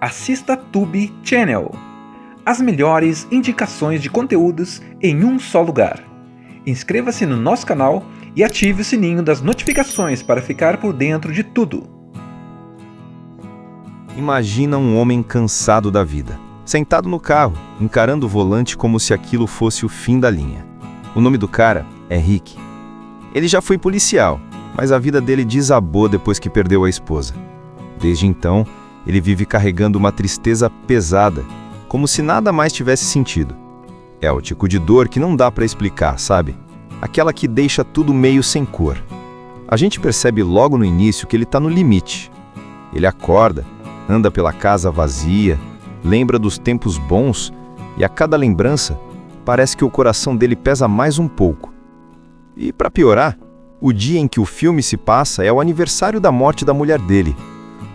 assista Tube Channel. As melhores indicações de conteúdos em um só lugar. Inscreva-se no nosso canal e ative o sininho das notificações para ficar por dentro de tudo. Imagina um homem cansado da vida, sentado no carro, encarando o volante como se aquilo fosse o fim da linha. O nome do cara é Rick. Ele já foi policial, mas a vida dele desabou depois que perdeu a esposa. Desde então, ele vive carregando uma tristeza pesada, como se nada mais tivesse sentido. É o tipo de dor que não dá para explicar, sabe? Aquela que deixa tudo meio sem cor. A gente percebe logo no início que ele está no limite. Ele acorda, anda pela casa vazia, lembra dos tempos bons e a cada lembrança parece que o coração dele pesa mais um pouco. E para piorar, o dia em que o filme se passa é o aniversário da morte da mulher dele.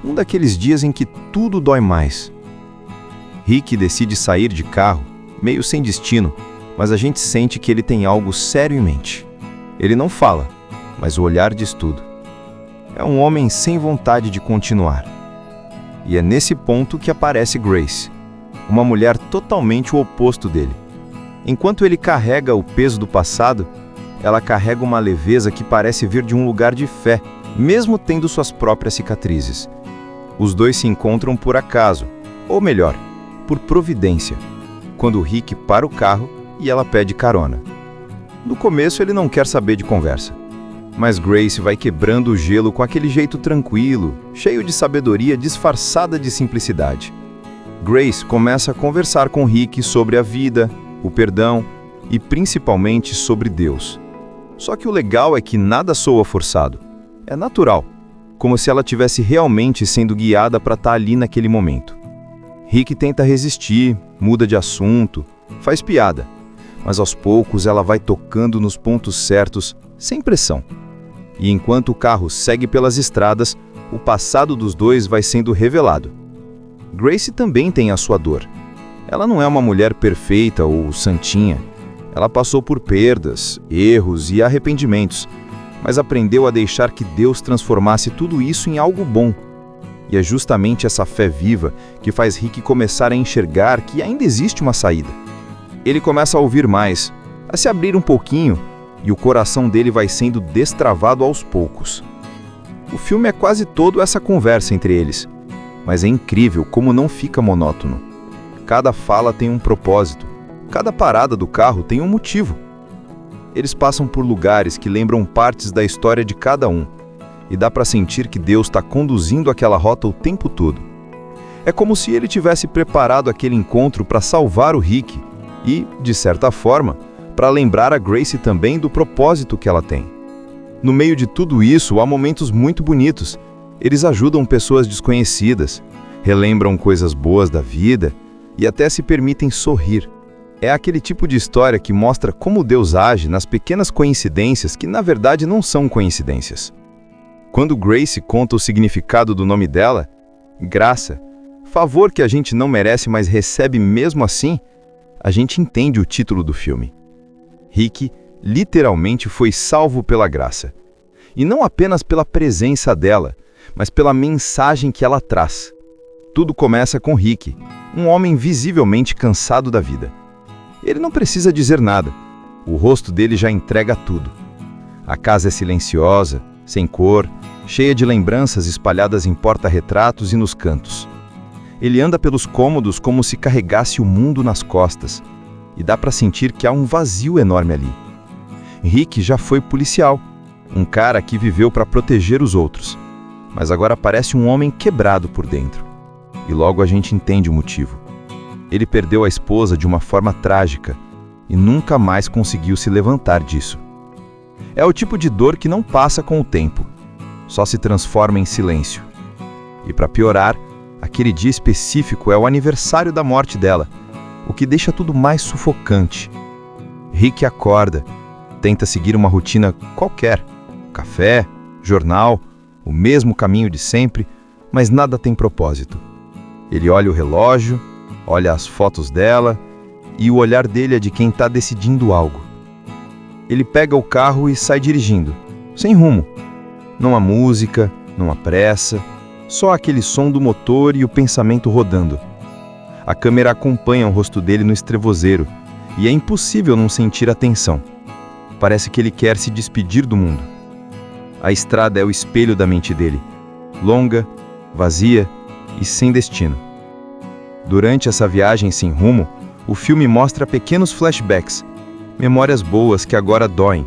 Um daqueles dias em que tudo dói mais. Rick decide sair de carro, meio sem destino, mas a gente sente que ele tem algo sério em mente. Ele não fala, mas o olhar diz tudo. É um homem sem vontade de continuar. E é nesse ponto que aparece Grace, uma mulher totalmente o oposto dele. Enquanto ele carrega o peso do passado, ela carrega uma leveza que parece vir de um lugar de fé, mesmo tendo suas próprias cicatrizes. Os dois se encontram por acaso, ou melhor, por providência, quando Rick para o carro e ela pede carona. No começo ele não quer saber de conversa, mas Grace vai quebrando o gelo com aquele jeito tranquilo, cheio de sabedoria disfarçada de simplicidade. Grace começa a conversar com Rick sobre a vida, o perdão e principalmente sobre Deus. Só que o legal é que nada soa forçado. É natural, como se ela tivesse realmente sendo guiada para estar ali naquele momento. Rick tenta resistir, muda de assunto, faz piada, mas aos poucos ela vai tocando nos pontos certos, sem pressão. E enquanto o carro segue pelas estradas, o passado dos dois vai sendo revelado. Grace também tem a sua dor. Ela não é uma mulher perfeita ou santinha. Ela passou por perdas, erros e arrependimentos, mas aprendeu a deixar que Deus transformasse tudo isso em algo bom. E é justamente essa fé viva que faz Rick começar a enxergar que ainda existe uma saída. Ele começa a ouvir mais, a se abrir um pouquinho, e o coração dele vai sendo destravado aos poucos. O filme é quase todo essa conversa entre eles, mas é incrível como não fica monótono. Cada fala tem um propósito, cada parada do carro tem um motivo. Eles passam por lugares que lembram partes da história de cada um, e dá para sentir que Deus está conduzindo aquela rota o tempo todo. É como se ele tivesse preparado aquele encontro para salvar o Rick e, de certa forma, para lembrar a Grace também do propósito que ela tem. No meio de tudo isso, há momentos muito bonitos. Eles ajudam pessoas desconhecidas, relembram coisas boas da vida e até se permitem sorrir. É aquele tipo de história que mostra como Deus age nas pequenas coincidências que, na verdade, não são coincidências. Quando Grace conta o significado do nome dela, graça, favor que a gente não merece, mas recebe mesmo assim, a gente entende o título do filme. Rick literalmente foi salvo pela graça. E não apenas pela presença dela, mas pela mensagem que ela traz. Tudo começa com Rick, um homem visivelmente cansado da vida. Ele não precisa dizer nada. O rosto dele já entrega tudo. A casa é silenciosa, sem cor, cheia de lembranças espalhadas em porta-retratos e nos cantos. Ele anda pelos cômodos como se carregasse o mundo nas costas, e dá para sentir que há um vazio enorme ali. Rick já foi policial, um cara que viveu para proteger os outros, mas agora parece um homem quebrado por dentro. E logo a gente entende o motivo. Ele perdeu a esposa de uma forma trágica e nunca mais conseguiu se levantar disso. É o tipo de dor que não passa com o tempo, só se transforma em silêncio. E para piorar, aquele dia específico é o aniversário da morte dela, o que deixa tudo mais sufocante. Rick acorda, tenta seguir uma rotina qualquer, café, jornal, o mesmo caminho de sempre, mas nada tem propósito. Ele olha o relógio, olha as fotos dela, e o olhar dele é de quem está decidindo algo. Ele pega o carro e sai dirigindo, sem rumo. Não há música, não há pressa, Só aquele som do motor e o pensamento rodando. A câmera acompanha o rosto dele no estrevozeiro, e é impossível não sentir a tensão. Parece que ele quer se despedir do mundo. A estrada é o espelho da mente dele, longa, vazia e sem destino. Durante essa viagem sem rumo, o filme mostra pequenos flashbacks, memórias boas que agora doem.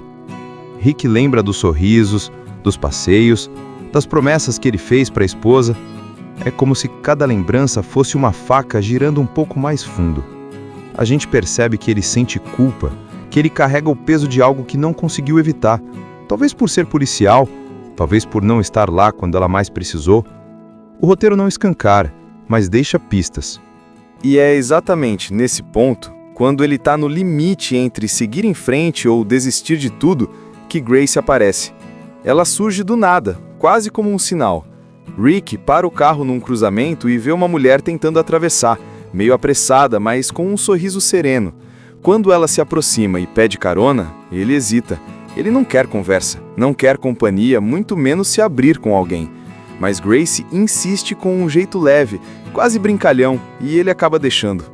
Rick lembra dos sorrisos, dos passeios, das promessas que ele fez para a esposa. É como se cada lembrança fosse uma faca girando um pouco mais fundo. A gente percebe que ele sente culpa, que ele carrega o peso de algo que não conseguiu evitar. Talvez por ser policial, talvez por não estar lá quando ela mais precisou. O roteiro não escancara, mas deixa pistas. E é exatamente nesse ponto, quando ele está no limite entre seguir em frente ou desistir de tudo, que Grace aparece. Ela surge do nada, quase como um sinal. Rick para o carro num cruzamento e vê uma mulher tentando atravessar, meio apressada, mas com um sorriso sereno. Quando ela se aproxima e pede carona, ele hesita. Ele não quer conversa, não quer companhia, muito menos se abrir com alguém. Mas Grace insiste com um jeito leve, quase brincalhão, e ele acaba deixando.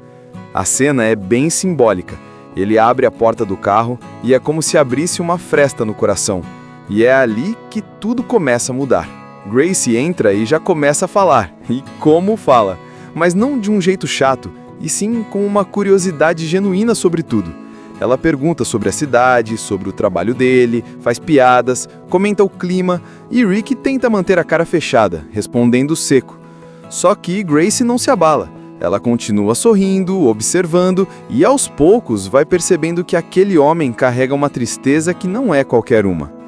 A cena é bem simbólica. Ele abre a porta do carro e é como se abrisse uma fresta no coração. E é ali que tudo começa a mudar. Grace entra e já começa a falar. E como fala? Mas não de um jeito chato, e sim com uma curiosidade genuína sobre tudo. Ela pergunta sobre a cidade, sobre o trabalho dele, faz piadas, comenta o clima, e Rick tenta manter a cara fechada, respondendo seco. Só que Grace não se abala. Ela continua sorrindo, observando, e aos poucos vai percebendo que aquele homem carrega uma tristeza que não é qualquer uma.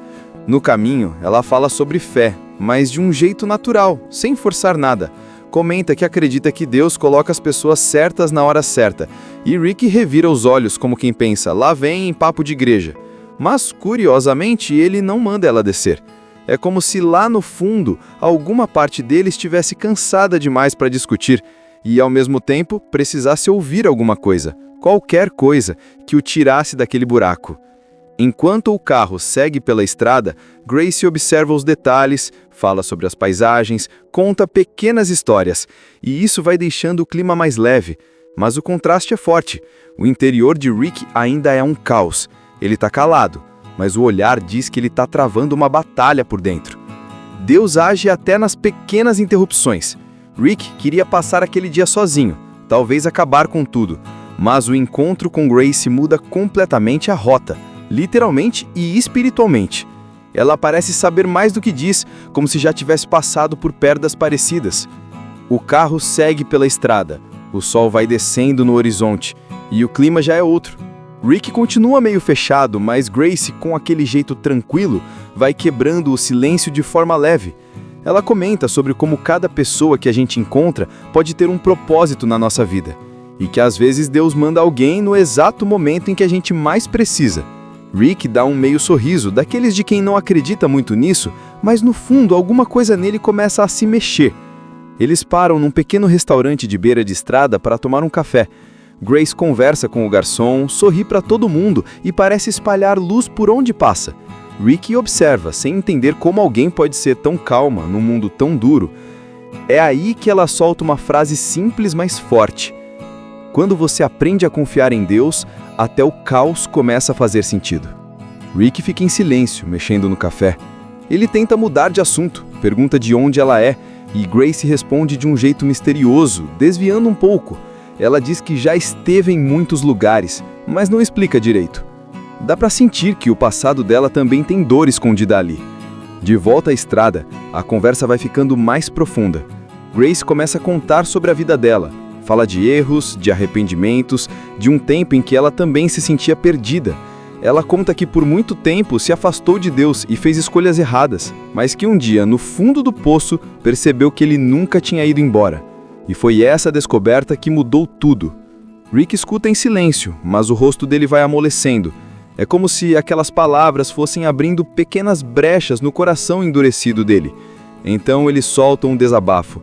No caminho, ela fala sobre fé, mas de um jeito natural, sem forçar nada. Comenta que acredita que Deus coloca as pessoas certas na hora certa, e Rick revira os olhos como quem pensa, lá vem em papo de igreja. Mas, curiosamente, ele não manda ela descer. É como se lá no fundo, alguma parte dele estivesse cansada demais para discutir, e ao mesmo tempo precisasse ouvir alguma coisa, qualquer coisa, que o tirasse daquele buraco. Enquanto o carro segue pela estrada, Grace observa os detalhes, fala sobre as paisagens, conta pequenas histórias, e isso vai deixando o clima mais leve. Mas o contraste é forte. O interior de Rick ainda é um caos. Ele está calado, mas o olhar diz que ele está travando uma batalha por dentro. Deus age até nas pequenas interrupções. Rick queria passar aquele dia sozinho, talvez acabar com tudo, mas o encontro com Grace muda completamente a rota, literalmente e espiritualmente. Ela parece saber mais do que diz, como se já tivesse passado por perdas parecidas. O carro segue pela estrada, o sol vai descendo no horizonte, e o clima já é outro. Rick continua meio fechado, mas Grace, com aquele jeito tranquilo, vai quebrando o silêncio de forma leve. Ela comenta sobre como cada pessoa que a gente encontra pode ter um propósito na nossa vida, e que às vezes Deus manda alguém no exato momento em que a gente mais precisa. Rick dá um meio sorriso, daqueles de quem não acredita muito nisso, mas no fundo alguma coisa nele começa a se mexer. Eles param num pequeno restaurante de beira de estrada para tomar um café. Grace conversa com o garçom, sorri para todo mundo e parece espalhar luz por onde passa. Rick observa, sem entender como alguém pode ser tão calma num mundo tão duro. É aí que ela solta uma frase simples, mas forte. Quando você aprende a confiar em Deus, até o caos começa a fazer sentido. Rick fica em silêncio, mexendo no café. Ele tenta mudar de assunto, pergunta de onde ela é, e Grace responde de um jeito misterioso, desviando um pouco. Ela diz que já esteve em muitos lugares, mas não explica direito. Dá para sentir que o passado dela também tem dor escondida ali. De volta à estrada, a conversa vai ficando mais profunda. Grace começa a contar sobre a vida dela. Fala de erros, de arrependimentos, de um tempo em que ela também se sentia perdida. Ela conta que por muito tempo se afastou de Deus e fez escolhas erradas, mas que um dia, no fundo do poço, percebeu que ele nunca tinha ido embora. E foi essa descoberta que mudou tudo. Rick escuta em silêncio, mas o rosto dele vai amolecendo. É como se aquelas palavras fossem abrindo pequenas brechas no coração endurecido dele. Então ele solta um desabafo.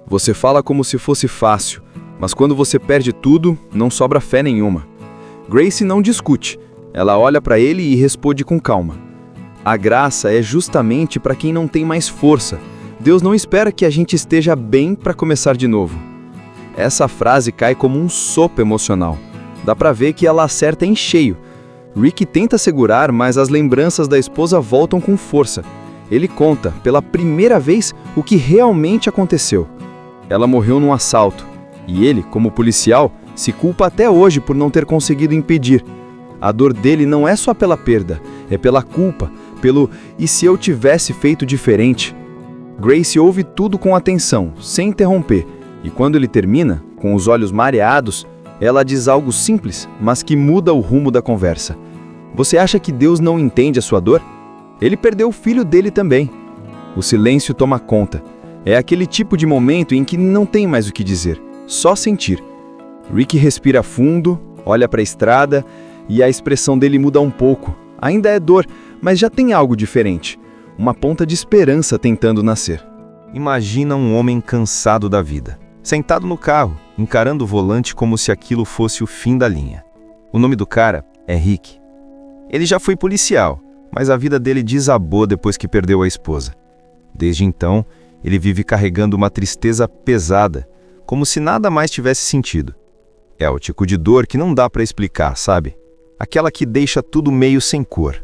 Você fala como se fosse fácil, mas quando você perde tudo, não sobra fé nenhuma. Grace não discute. Ela olha para ele e responde com calma. A graça é justamente para quem não tem mais força. Deus não espera que a gente esteja bem para começar de novo. Essa frase cai como um sopro emocional. Dá para ver que ela acerta em cheio. Rick tenta segurar, mas as lembranças da esposa voltam com força. Ele conta, pela primeira vez, o que realmente aconteceu. Ela morreu num assalto. E ele, como policial, se culpa até hoje por não ter conseguido impedir. A dor dele não é só pela perda, é pela culpa, pelo "e se eu tivesse feito diferente?". Grace ouve tudo com atenção, sem interromper, e quando ele termina, com os olhos mareados, ela diz algo simples, mas que muda o rumo da conversa. Você acha que Deus não entende a sua dor? Ele perdeu o filho dele também. O silêncio toma conta. É aquele tipo de momento em que não tem mais o que dizer, só sentir. Rick respira fundo, olha para a estrada e a expressão dele muda um pouco. Ainda é dor, mas já tem algo diferente. Uma ponta de esperança tentando nascer. Imagina um homem cansado da vida, sentado no carro, encarando o volante como se aquilo fosse o fim da linha. O nome do cara é Rick. Ele já foi policial, mas a vida dele desabou depois que perdeu a esposa. Desde então, ele vive carregando uma tristeza pesada, como se nada mais tivesse sentido. É o tipo de dor que não dá para explicar, sabe? Aquela que deixa tudo meio sem cor.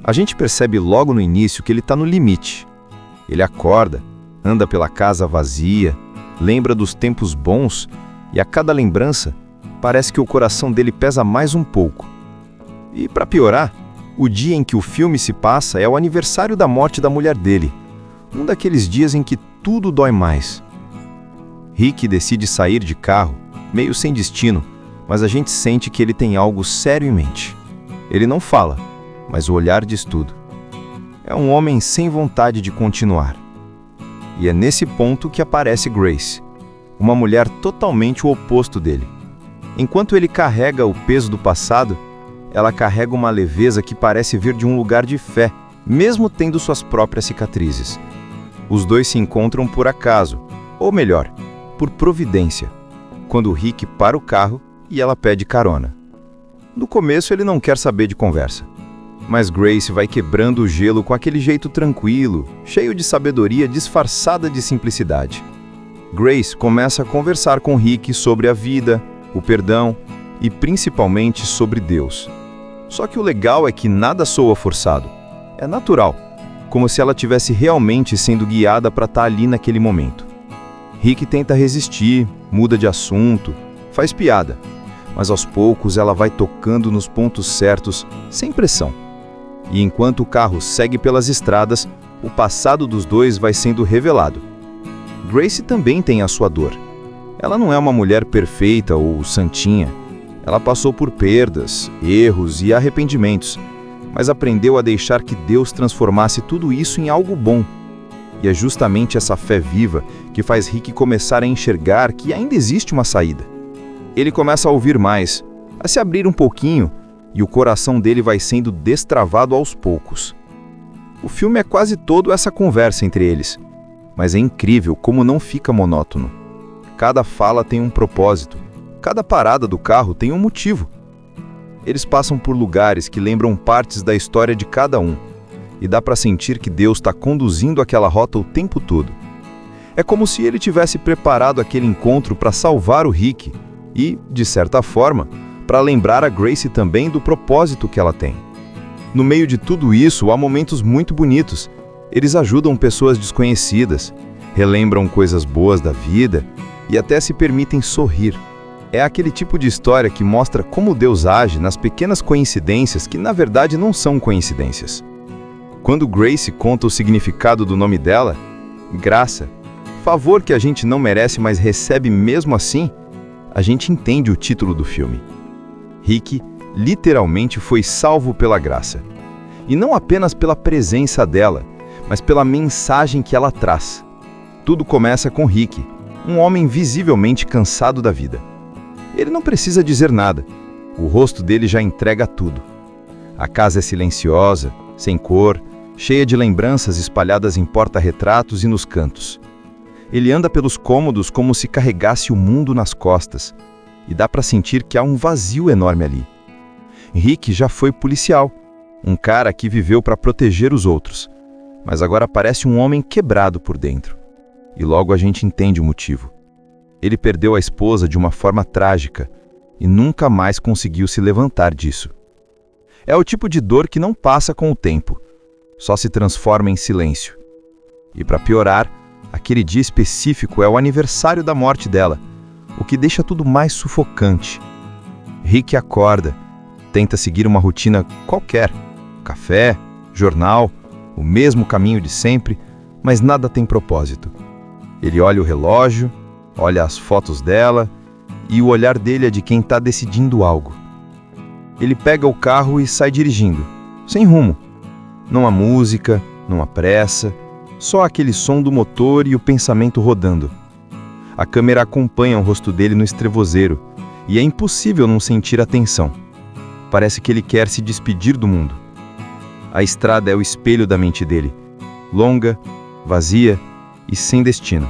A gente percebe logo no início que ele está no limite. Ele acorda, anda pela casa vazia, lembra dos tempos bons e a cada lembrança parece que o coração dele pesa mais um pouco. E para piorar, o dia em que o filme se passa é o aniversário da morte da mulher dele. Um daqueles dias em que tudo dói mais. Rick decide sair de carro, meio sem destino, mas a gente sente que ele tem algo sério em mente. Ele não fala, mas o olhar diz tudo. É um homem sem vontade de continuar. E é nesse ponto que aparece Grace, uma mulher totalmente o oposto dele. Enquanto ele carrega o peso do passado, ela carrega uma leveza que parece vir de um lugar de fé, mesmo tendo suas próprias cicatrizes. Os dois se encontram por acaso, ou melhor, por providência, quando Rick para o carro e ela pede carona. No começo ele não quer saber de conversa, mas Grace vai quebrando o gelo com aquele jeito tranquilo, cheio de sabedoria disfarçada de simplicidade. Grace começa a conversar com Rick sobre a vida, o perdão e principalmente sobre Deus. Só que o legal é que nada soa forçado. É natural, como se ela estivesse realmente sendo guiada para estar ali naquele momento. Rick tenta resistir, muda de assunto, faz piada, mas aos poucos ela vai tocando nos pontos certos, sem pressão. E enquanto o carro segue pelas estradas, o passado dos dois vai sendo revelado. Grace também tem a sua dor. Ela não é uma mulher perfeita ou santinha. Ela passou por perdas, erros e arrependimentos, mas aprendeu a deixar que Deus transformasse tudo isso em algo bom. E é justamente essa fé viva que faz Rick começar a enxergar que ainda existe uma saída. Ele começa a ouvir mais, a se abrir um pouquinho, e o coração dele vai sendo destravado aos poucos. O filme é quase todo essa conversa entre eles, mas é incrível como não fica monótono. Cada fala tem um propósito, cada parada do carro tem um motivo. Eles passam por lugares que lembram partes da história de cada um, e dá para sentir que Deus está conduzindo aquela rota o tempo todo. É como se ele tivesse preparado aquele encontro para salvar o Rick e, de certa forma, para lembrar a Grace também do propósito que ela tem. No meio de tudo isso, há momentos muito bonitos. Eles ajudam pessoas desconhecidas, relembram coisas boas da vida e até se permitem sorrir. É aquele tipo de história que mostra como Deus age nas pequenas coincidências que, na verdade, não são coincidências. Quando Grace conta o significado do nome dela, graça, favor que a gente não merece, mas recebe mesmo assim, a gente entende o título do filme. Rick literalmente foi salvo pela graça. E não apenas pela presença dela, mas pela mensagem que ela traz. Tudo começa com Rick, um homem visivelmente cansado da vida. Ele não precisa dizer nada, o rosto dele já entrega tudo. A casa é silenciosa, sem cor, cheia de lembranças espalhadas em porta-retratos e nos cantos. Ele anda pelos cômodos como se carregasse o mundo nas costas, e dá para sentir que há um vazio enorme ali. Rick já foi policial, um cara que viveu para proteger os outros. mas agora parece um homem quebrado por dentro. E logo a gente entende o motivo. Ele perdeu a esposa de uma forma trágica e nunca mais conseguiu se levantar disso. É o tipo de dor que não passa com o tempo, só se transforma em silêncio. E para piorar, aquele dia específico é o aniversário da morte dela, o que deixa tudo mais sufocante. Rick acorda, tenta seguir uma rotina qualquer, café, jornal, o mesmo caminho de sempre, mas nada tem propósito. Ele olha o relógio, olha as fotos dela, e o olhar dele é de quem está decidindo algo. Ele pega o carro e sai dirigindo, sem rumo. Não há música, não há pressa, só aquele som do motor e o pensamento rodando. A câmera acompanha o rosto dele no estrevozeiro, e é impossível não sentir a tensão. Parece que ele quer se despedir do mundo. A estrada é o espelho da mente dele, longa, vazia e sem destino.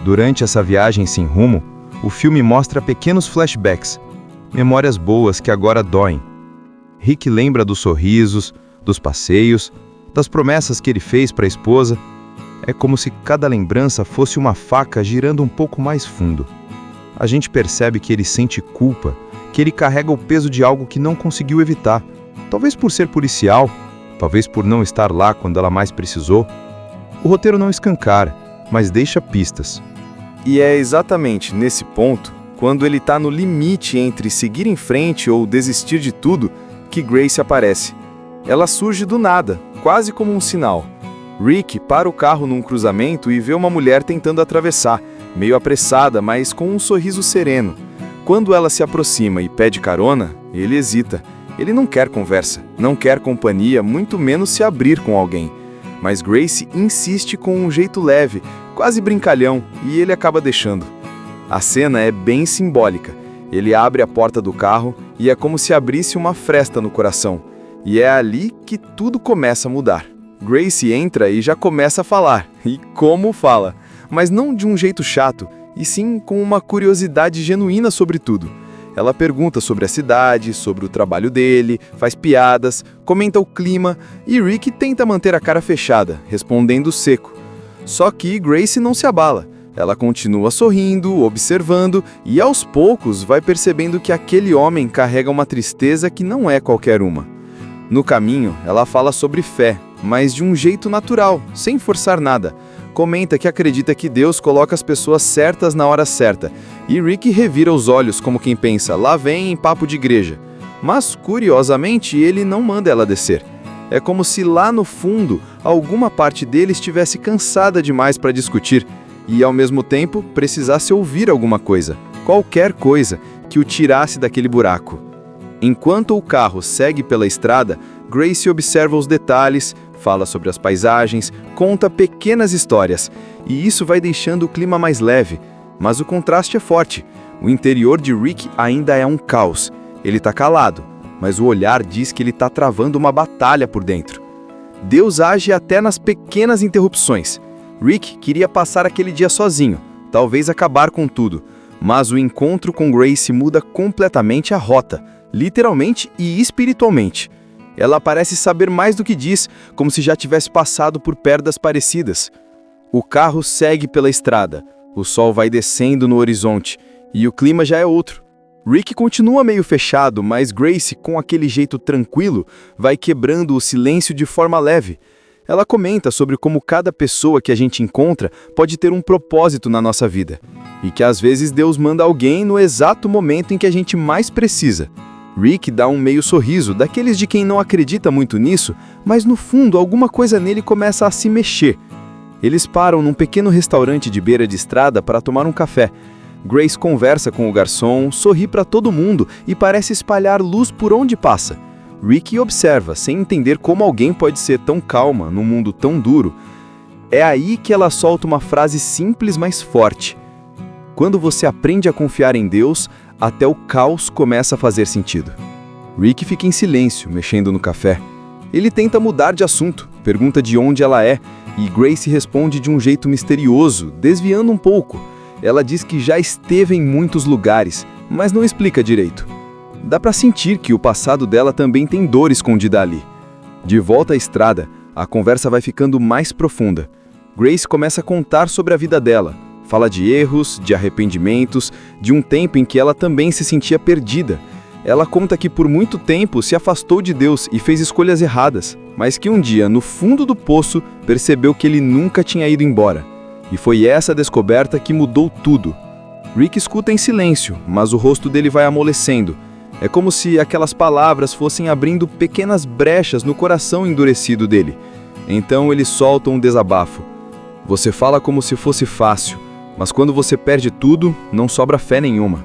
Durante essa viagem sem rumo, o filme mostra pequenos flashbacks, memórias boas que agora doem. Rick lembra dos sorrisos, dos passeios, das promessas que ele fez para a esposa. É como se cada lembrança fosse uma faca girando um pouco mais fundo. A gente percebe que ele sente culpa, que ele carrega o peso de algo que não conseguiu evitar. Talvez por ser policial, talvez por não estar lá quando ela mais precisou. O roteiro não escancara, mas deixa pistas. E é exatamente nesse ponto, quando ele está no limite entre seguir em frente ou desistir de tudo, que Grace aparece. Ela surge do nada, quase como um sinal. Rick para o carro num cruzamento e vê uma mulher tentando atravessar, meio apressada, mas com um sorriso sereno. Quando ela se aproxima e pede carona, ele hesita. Ele não quer conversa, não quer companhia, muito menos se abrir com alguém. Mas Grace insiste com um jeito leve, quase brincalhão, e ele acaba deixando. A cena é bem simbólica. Ele abre a porta do carro e é como se abrisse uma fresta no coração. E é ali que tudo começa a mudar. Grace entra e já começa a falar. E como fala? Mas não de um jeito chato, e sim com uma curiosidade genuína sobre tudo. Ela pergunta sobre a cidade, sobre o trabalho dele, faz piadas, comenta o clima, e Rick tenta manter a cara fechada, respondendo seco. Só que Grace não se abala. Ela continua sorrindo, observando, e aos poucos vai percebendo que aquele homem carrega uma tristeza que não é qualquer uma. No caminho, ela fala sobre fé, mas de um jeito natural, sem forçar nada. Comenta que acredita que Deus coloca as pessoas certas na hora certa, e Rick revira os olhos como quem pensa, lá vem em papo de igreja. Mas, curiosamente, ele não manda ela descer. É como se lá no fundo, alguma parte dele estivesse cansada demais para discutir, e ao mesmo tempo precisasse ouvir alguma coisa, qualquer coisa, que o tirasse daquele buraco. Enquanto o carro segue pela estrada, Grace observa os detalhes, fala sobre as paisagens, conta pequenas histórias, e isso vai deixando o clima mais leve. Mas o contraste é forte. O interior de Rick ainda é um caos. Ele está calado, mas o olhar diz que ele está travando uma batalha por dentro. Deus age até nas pequenas interrupções. Rick queria passar aquele dia sozinho, talvez acabar com tudo, mas o encontro com Grace muda completamente a rota, literalmente e espiritualmente. Ela parece saber mais do que diz, como se já tivesse passado por perdas parecidas. O carro segue pela estrada, o sol vai descendo no horizonte, e o clima já é outro. Rick continua meio fechado, mas Grace, com aquele jeito tranquilo, vai quebrando o silêncio de forma leve. Ela comenta sobre como cada pessoa que a gente encontra pode ter um propósito na nossa vida, e que às vezes Deus manda alguém no exato momento em que a gente mais precisa. Rick dá um meio sorriso, daqueles de quem não acredita muito nisso, mas no fundo alguma coisa nele começa a se mexer. Eles param num pequeno restaurante de beira de estrada para tomar um café. Grace conversa com o garçom, sorri para todo mundo e parece espalhar luz por onde passa. Rick observa, sem entender como alguém pode ser tão calma num mundo tão duro. É aí que ela solta uma frase simples, mas forte. Quando você aprende a confiar em Deus, até o caos começa a fazer sentido. Rick fica em silêncio, mexendo no café. Ele tenta mudar de assunto, pergunta de onde ela é, e Grace responde de um jeito misterioso, desviando um pouco. Ela diz que já esteve em muitos lugares, mas não explica direito. Dá pra sentir que o passado dela também tem dor escondida ali. De volta à estrada, a conversa vai ficando mais profunda. Grace começa a contar sobre a vida dela. Fala de erros, de arrependimentos, de um tempo em que ela também se sentia perdida. Ela conta que por muito tempo se afastou de Deus e fez escolhas erradas, mas que um dia, no fundo do poço, percebeu que ele nunca tinha ido embora. E foi essa descoberta que mudou tudo. Rick escuta em silêncio, mas o rosto dele vai amolecendo. É como se aquelas palavras fossem abrindo pequenas brechas no coração endurecido dele. Então ele solta um desabafo. Você fala como se fosse fácil, mas quando você perde tudo, não sobra fé nenhuma.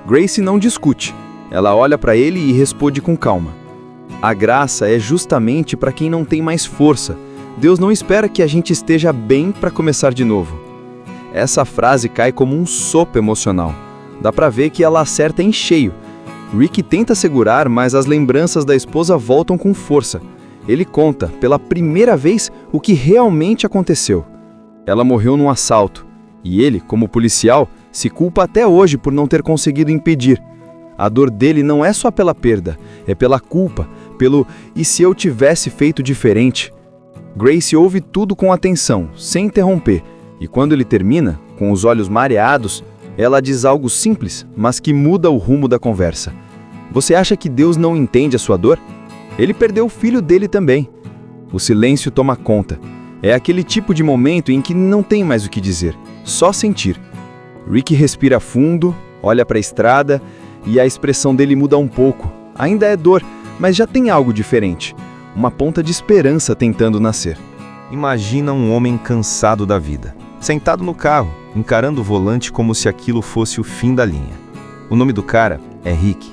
Grace não discute. Ela olha para ele e responde com calma. A graça é justamente para quem não tem mais força. Deus não espera que a gente esteja bem para começar de novo. Essa frase cai como um sopro emocional. Dá para ver que ela acerta em cheio. Rick tenta segurar, mas as lembranças da esposa voltam com força. Ele conta, pela primeira vez, o que realmente aconteceu. Ela morreu num assalto. E ele, como policial, se culpa até hoje por não ter conseguido impedir. A dor dele não é só pela perda, é pela culpa, pelo "e se eu tivesse feito diferente?". Grace ouve tudo com atenção, sem interromper, e quando ele termina, com os olhos mareados, ela diz algo simples, mas que muda o rumo da conversa. Você acha que Deus não entende a sua dor? Ele perdeu o filho dele também. O silêncio toma conta. É aquele tipo de momento em que não tem mais o que dizer, só sentir. Rick respira fundo, olha para a estrada, e a expressão dele muda um pouco. Ainda é dor, mas já tem algo diferente. Uma ponta de esperança tentando nascer. Imagina um homem cansado da vida, sentado no carro, encarando o volante como se aquilo fosse o fim da linha. O nome do cara é Rick.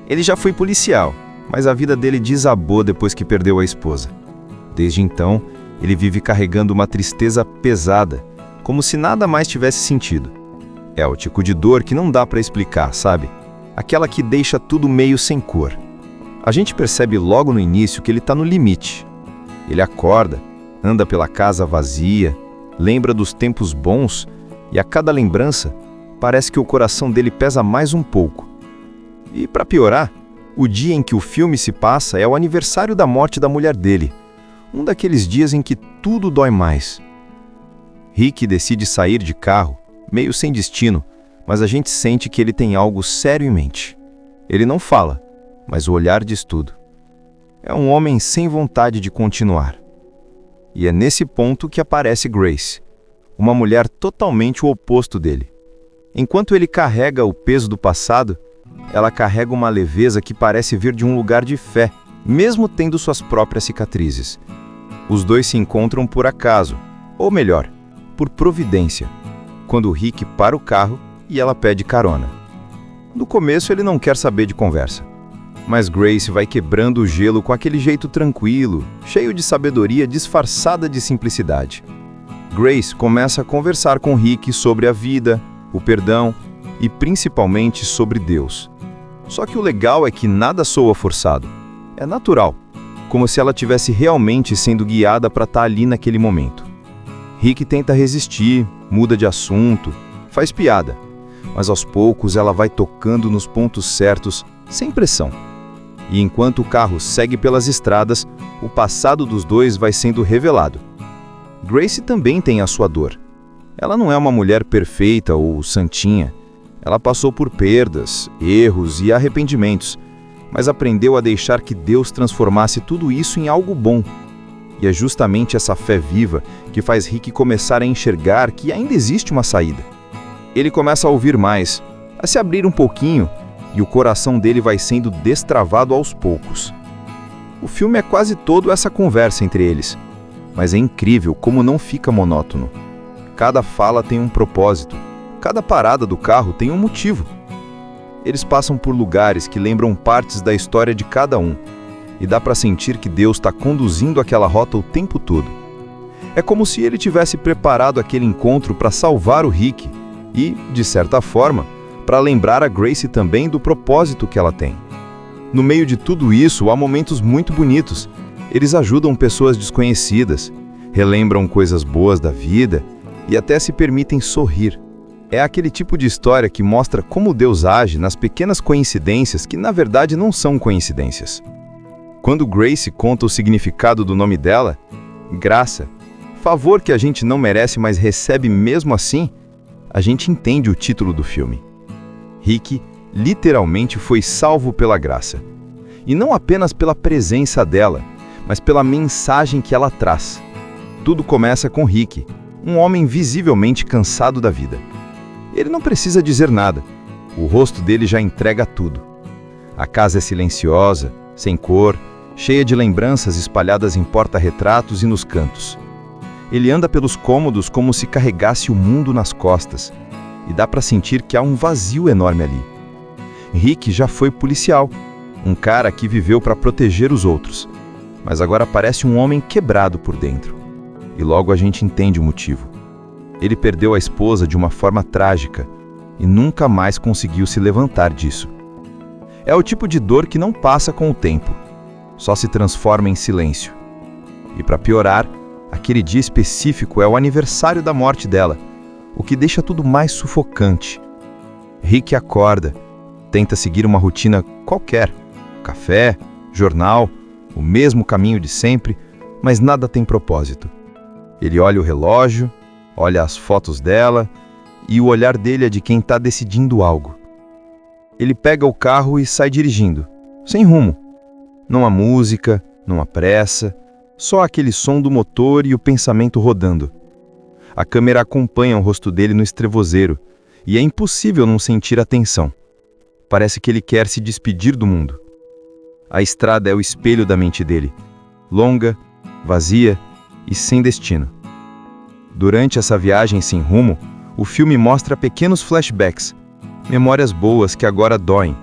Ele já foi policial, mas a vida dele desabou depois que perdeu a esposa. Desde então, ele vive carregando uma tristeza pesada, como se nada mais tivesse sentido. É o tipo de dor que não dá para explicar, sabe? Aquela que deixa tudo meio sem cor. A gente percebe logo no início que ele está no limite. Ele acorda, anda pela casa vazia, lembra dos tempos bons e a cada lembrança parece que o coração dele pesa mais um pouco. E para piorar, o dia em que o filme se passa é o aniversário da morte da mulher dele. Um daqueles dias em que tudo dói mais. Rick decide sair de carro, meio sem destino, mas a gente sente que ele tem algo sério em mente. Ele não fala, mas o olhar diz tudo. É um homem sem vontade de continuar. E é nesse ponto que aparece Grace, uma mulher totalmente o oposto dele. Enquanto ele carrega o peso do passado, ela carrega uma leveza que parece vir de um lugar de fé, mesmo tendo suas próprias cicatrizes. Os dois se encontram por acaso, ou melhor, por providência, quando Rick para o carro e ela pede carona. No começo ele não quer saber de conversa, mas Grace vai quebrando o gelo com aquele jeito tranquilo, cheio de sabedoria disfarçada de simplicidade. Grace começa a conversar com Rick sobre a vida, o perdão e principalmente sobre Deus. Só que o legal é que nada soa forçado. É natural, como se ela estivesse realmente sendo guiada para estar ali naquele momento. Rick tenta resistir, muda de assunto, faz piada, mas aos poucos ela vai tocando nos pontos certos, sem pressão. E enquanto o carro segue pelas estradas, o passado dos dois vai sendo revelado. Grace também tem a sua dor. Ela não é uma mulher perfeita ou santinha. Ela passou por perdas, erros e arrependimentos, mas aprendeu a deixar que Deus transformasse tudo isso em algo bom. E é justamente essa fé viva que faz Rick começar a enxergar que ainda existe uma saída. Ele começa a ouvir mais, a se abrir um pouquinho, e o coração dele vai sendo destravado aos poucos. O filme é quase todo essa conversa entre eles, mas é incrível como não fica monótono. Cada fala tem um propósito, cada parada do carro tem um motivo. Eles passam por lugares que lembram partes da história de cada um, e dá para sentir que Deus está conduzindo aquela rota o tempo todo. É como se ele tivesse preparado aquele encontro para salvar o Rick e, de certa forma, para lembrar a Grace também do propósito que ela tem. No meio de tudo isso, há momentos muito bonitos. Eles ajudam pessoas desconhecidas, relembram coisas boas da vida e até se permitem sorrir. É aquele tipo de história que mostra como Deus age nas pequenas coincidências que, na verdade, não são coincidências. Quando Grace conta o significado do nome dela, graça, favor que a gente não merece, mas recebe mesmo assim, a gente entende o título do filme. Rick literalmente foi salvo pela graça. E não apenas pela presença dela, mas pela mensagem que ela traz. Tudo começa com Rick, um homem visivelmente cansado da vida. Ele não precisa dizer nada, o rosto dele já entrega tudo. A casa é silenciosa, sem cor, cheia de lembranças espalhadas em porta-retratos e nos cantos. Ele anda pelos cômodos como se carregasse o mundo nas costas, e dá para sentir que há um vazio enorme ali. Rick já foi policial, um cara que viveu para proteger os outros, mas agora parece um homem quebrado por dentro. E logo a gente entende o motivo. Ele perdeu a esposa de uma forma trágica e nunca mais conseguiu se levantar disso. É o tipo de dor que não passa com o tempo, só se transforma em silêncio. E para piorar, aquele dia específico é o aniversário da morte dela, o que deixa tudo mais sufocante. Rick acorda, tenta seguir uma rotina qualquer, café, jornal, o mesmo caminho de sempre, mas nada tem propósito. Ele olha o relógio, olha as fotos dela, e o olhar dele é de quem está decidindo algo. Ele pega o carro e sai dirigindo, sem rumo. Não há música, não há pressa, só aquele som do motor e o pensamento rodando. A câmera acompanha o rosto dele no estrevozeiro, e é impossível não sentir a tensão. Parece que ele quer se despedir do mundo. A estrada é o espelho da mente dele, longa, vazia e sem destino. Durante essa viagem sem rumo, o filme mostra pequenos flashbacks, memórias boas que agora doem.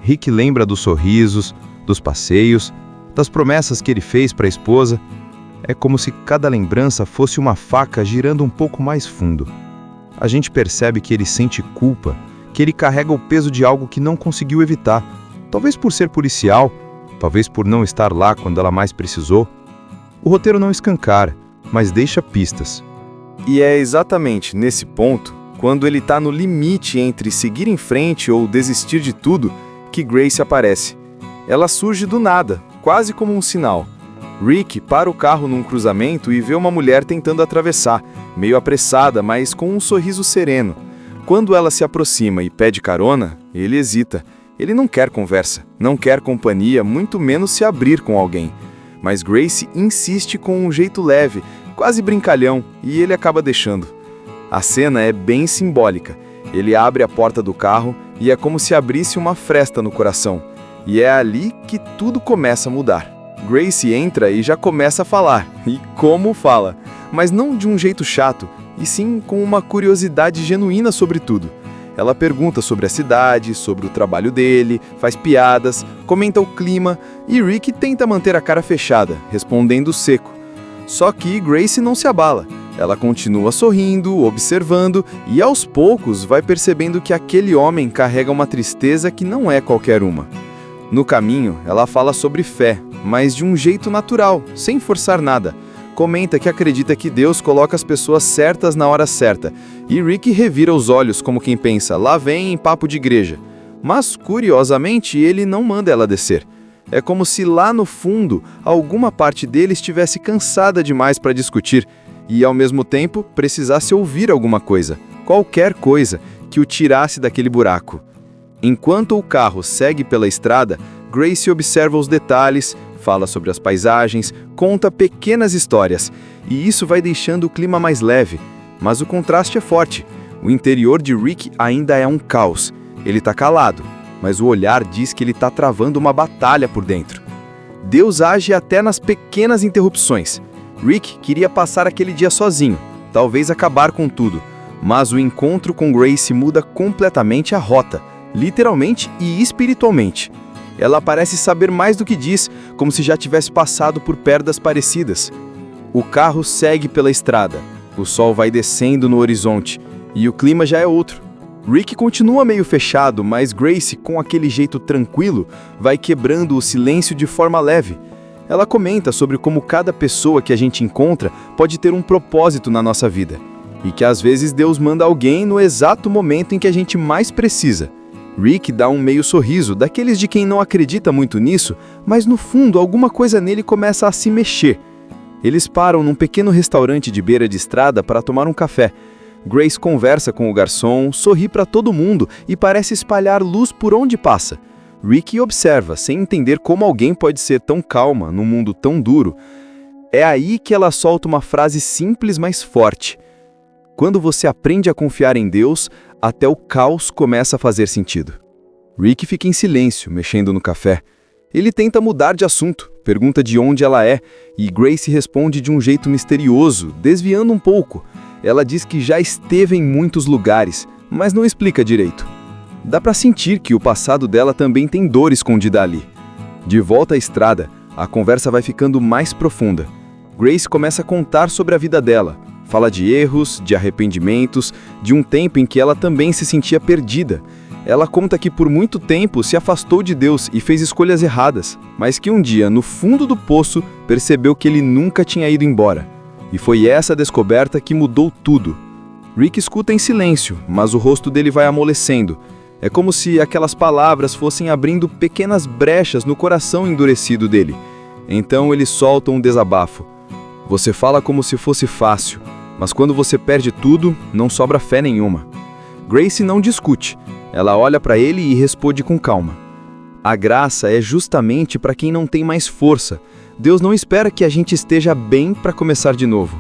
Rick lembra dos sorrisos, dos passeios, das promessas que ele fez para a esposa. É como se cada lembrança fosse uma faca girando um pouco mais fundo. A gente percebe que ele sente culpa, que ele carrega o peso de algo que não conseguiu evitar, talvez por ser policial, talvez por não estar lá quando ela mais precisou. O roteiro não escancara, mas deixa pistas. E é exatamente nesse ponto, quando ele está no limite entre seguir em frente ou desistir de tudo, que Grace aparece. Ela surge do nada, quase como um sinal. Rick para o carro num cruzamento e vê uma mulher tentando atravessar, meio apressada, mas com um sorriso sereno. Quando ela se aproxima e pede carona, ele hesita. Ele não quer conversa, não quer companhia, muito menos se abrir com alguém. Mas Grace insiste com um jeito leve, quase brincalhão, e ele acaba deixando. A cena é bem simbólica. Ele abre a porta do carro e é como se abrisse uma fresta no coração. E é ali que tudo começa a mudar. Grace entra e já começa a falar. E como fala? Mas não de um jeito chato, e sim com uma curiosidade genuína sobre tudo. Ela pergunta sobre a cidade, sobre o trabalho dele, faz piadas, comenta o clima, e Rick tenta manter a cara fechada, respondendo seco. Só que Grace não se abala. Ela continua sorrindo, observando, e aos poucos vai percebendo que aquele homem carrega uma tristeza que não é qualquer uma. No caminho, ela fala sobre fé, mas de um jeito natural, sem forçar nada. Comenta que acredita que Deus coloca as pessoas certas na hora certa, e Rick revira os olhos como quem pensa, lá vem em papo de igreja. Mas, curiosamente, ele não manda ela descer. É como se lá no fundo, alguma parte dele estivesse cansada demais para discutir, e ao mesmo tempo precisasse ouvir alguma coisa, qualquer coisa, que o tirasse daquele buraco. Enquanto o carro segue pela estrada, Grace observa os detalhes, fala sobre as paisagens, conta pequenas histórias, e isso vai deixando o clima mais leve. Mas o contraste é forte. O interior de Rick ainda é um caos. Ele está calado, mas o olhar diz que ele está travando uma batalha por dentro. Deus age até nas pequenas interrupções. Rick queria passar aquele dia sozinho, talvez acabar com tudo, mas o encontro com Grace muda completamente a rota, literalmente e espiritualmente. Ela parece saber mais do que diz, como se já tivesse passado por perdas parecidas. O carro segue pela estrada, o sol vai descendo no horizonte, e o clima já é outro. Rick continua meio fechado, mas Grace, com aquele jeito tranquilo, vai quebrando o silêncio de forma leve. Ela comenta sobre como cada pessoa que a gente encontra pode ter um propósito na nossa vida, e que às vezes Deus manda alguém no exato momento em que a gente mais precisa. Rick dá um meio sorriso, daqueles de quem não acredita muito nisso, mas no fundo alguma coisa nele começa a se mexer. Eles param num pequeno restaurante de beira de estrada para tomar um café. Grace conversa com o garçom, sorri para todo mundo e parece espalhar luz por onde passa. Rick observa, sem entender como alguém pode ser tão calma num mundo tão duro. É aí que ela solta uma frase simples, mas forte. Quando você aprende a confiar em Deus, até o caos começa a fazer sentido. Rick fica em silêncio, mexendo no café. Ele tenta mudar de assunto, pergunta de onde ela é, e Grace responde de um jeito misterioso, desviando um pouco. Ela diz que já esteve em muitos lugares, mas não explica direito. Dá pra sentir que o passado dela também tem dor escondida ali. De volta à estrada, a conversa vai ficando mais profunda. Grace começa a contar sobre a vida dela. Fala de erros, de arrependimentos, de um tempo em que ela também se sentia perdida. Ela conta que por muito tempo se afastou de Deus e fez escolhas erradas, mas que um dia, no fundo do poço, percebeu que ele nunca tinha ido embora. E foi essa descoberta que mudou tudo. Rick escuta em silêncio, mas o rosto dele vai amolecendo. É como se aquelas palavras fossem abrindo pequenas brechas no coração endurecido dele. Então ele solta um desabafo. Você fala como se fosse fácil, mas quando você perde tudo, não sobra fé nenhuma. Grace não discute. Ela olha para ele e responde com calma. A graça é justamente para quem não tem mais força. Deus não espera que a gente esteja bem para começar de novo.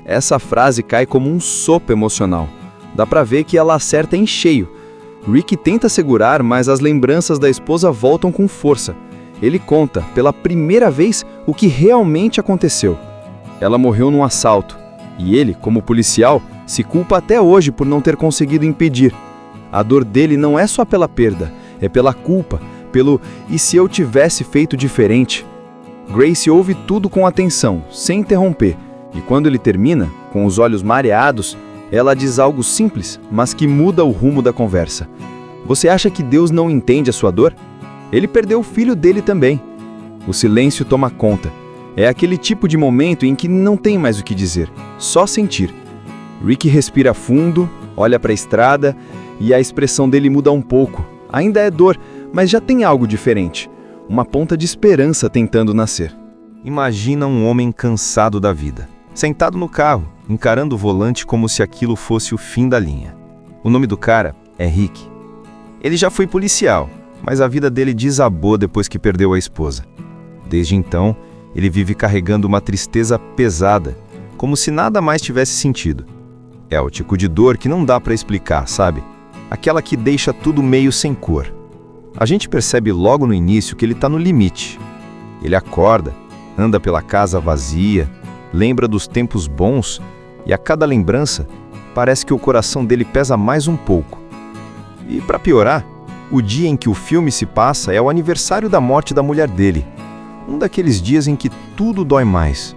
Essa frase cai como um sopro emocional. Dá para ver que ela acerta em cheio. Rick tenta segurar, mas as lembranças da esposa voltam com força. Ele conta, pela primeira vez, o que realmente aconteceu. Ela morreu num assalto, e ele, como policial, se culpa até hoje por não ter conseguido impedir. A dor dele não é só pela perda, é pela culpa, pelo "e se eu tivesse feito diferente?". Grace ouve tudo com atenção, sem interromper, e quando ele termina, com os olhos mareados, ela diz algo simples, mas que muda o rumo da conversa. Você acha que Deus não entende a sua dor? Ele perdeu o filho dele também. O silêncio toma conta. É aquele tipo de momento em que não tem mais o que dizer, só sentir. Rick respira fundo, olha para a estrada e a expressão dele muda um pouco. Ainda é dor, mas já tem algo diferente. Uma ponta de esperança tentando nascer. Imagina um homem cansado da vida, sentado no carro, encarando o volante como se aquilo fosse o fim da linha. O nome do cara é Rick. Ele já foi policial, mas a vida dele desabou depois que perdeu a esposa. Desde então, ele vive carregando uma tristeza pesada, como se nada mais tivesse sentido. É o tipo de dor que não dá para explicar, sabe? Aquela que deixa tudo meio sem cor. A gente percebe logo no início que ele está no limite. Ele acorda, anda pela casa vazia, lembra dos tempos bons e a cada lembrança parece que o coração dele pesa mais um pouco. E para piorar, o dia em que o filme se passa é o aniversário da morte da mulher dele. Um daqueles dias em que tudo dói mais.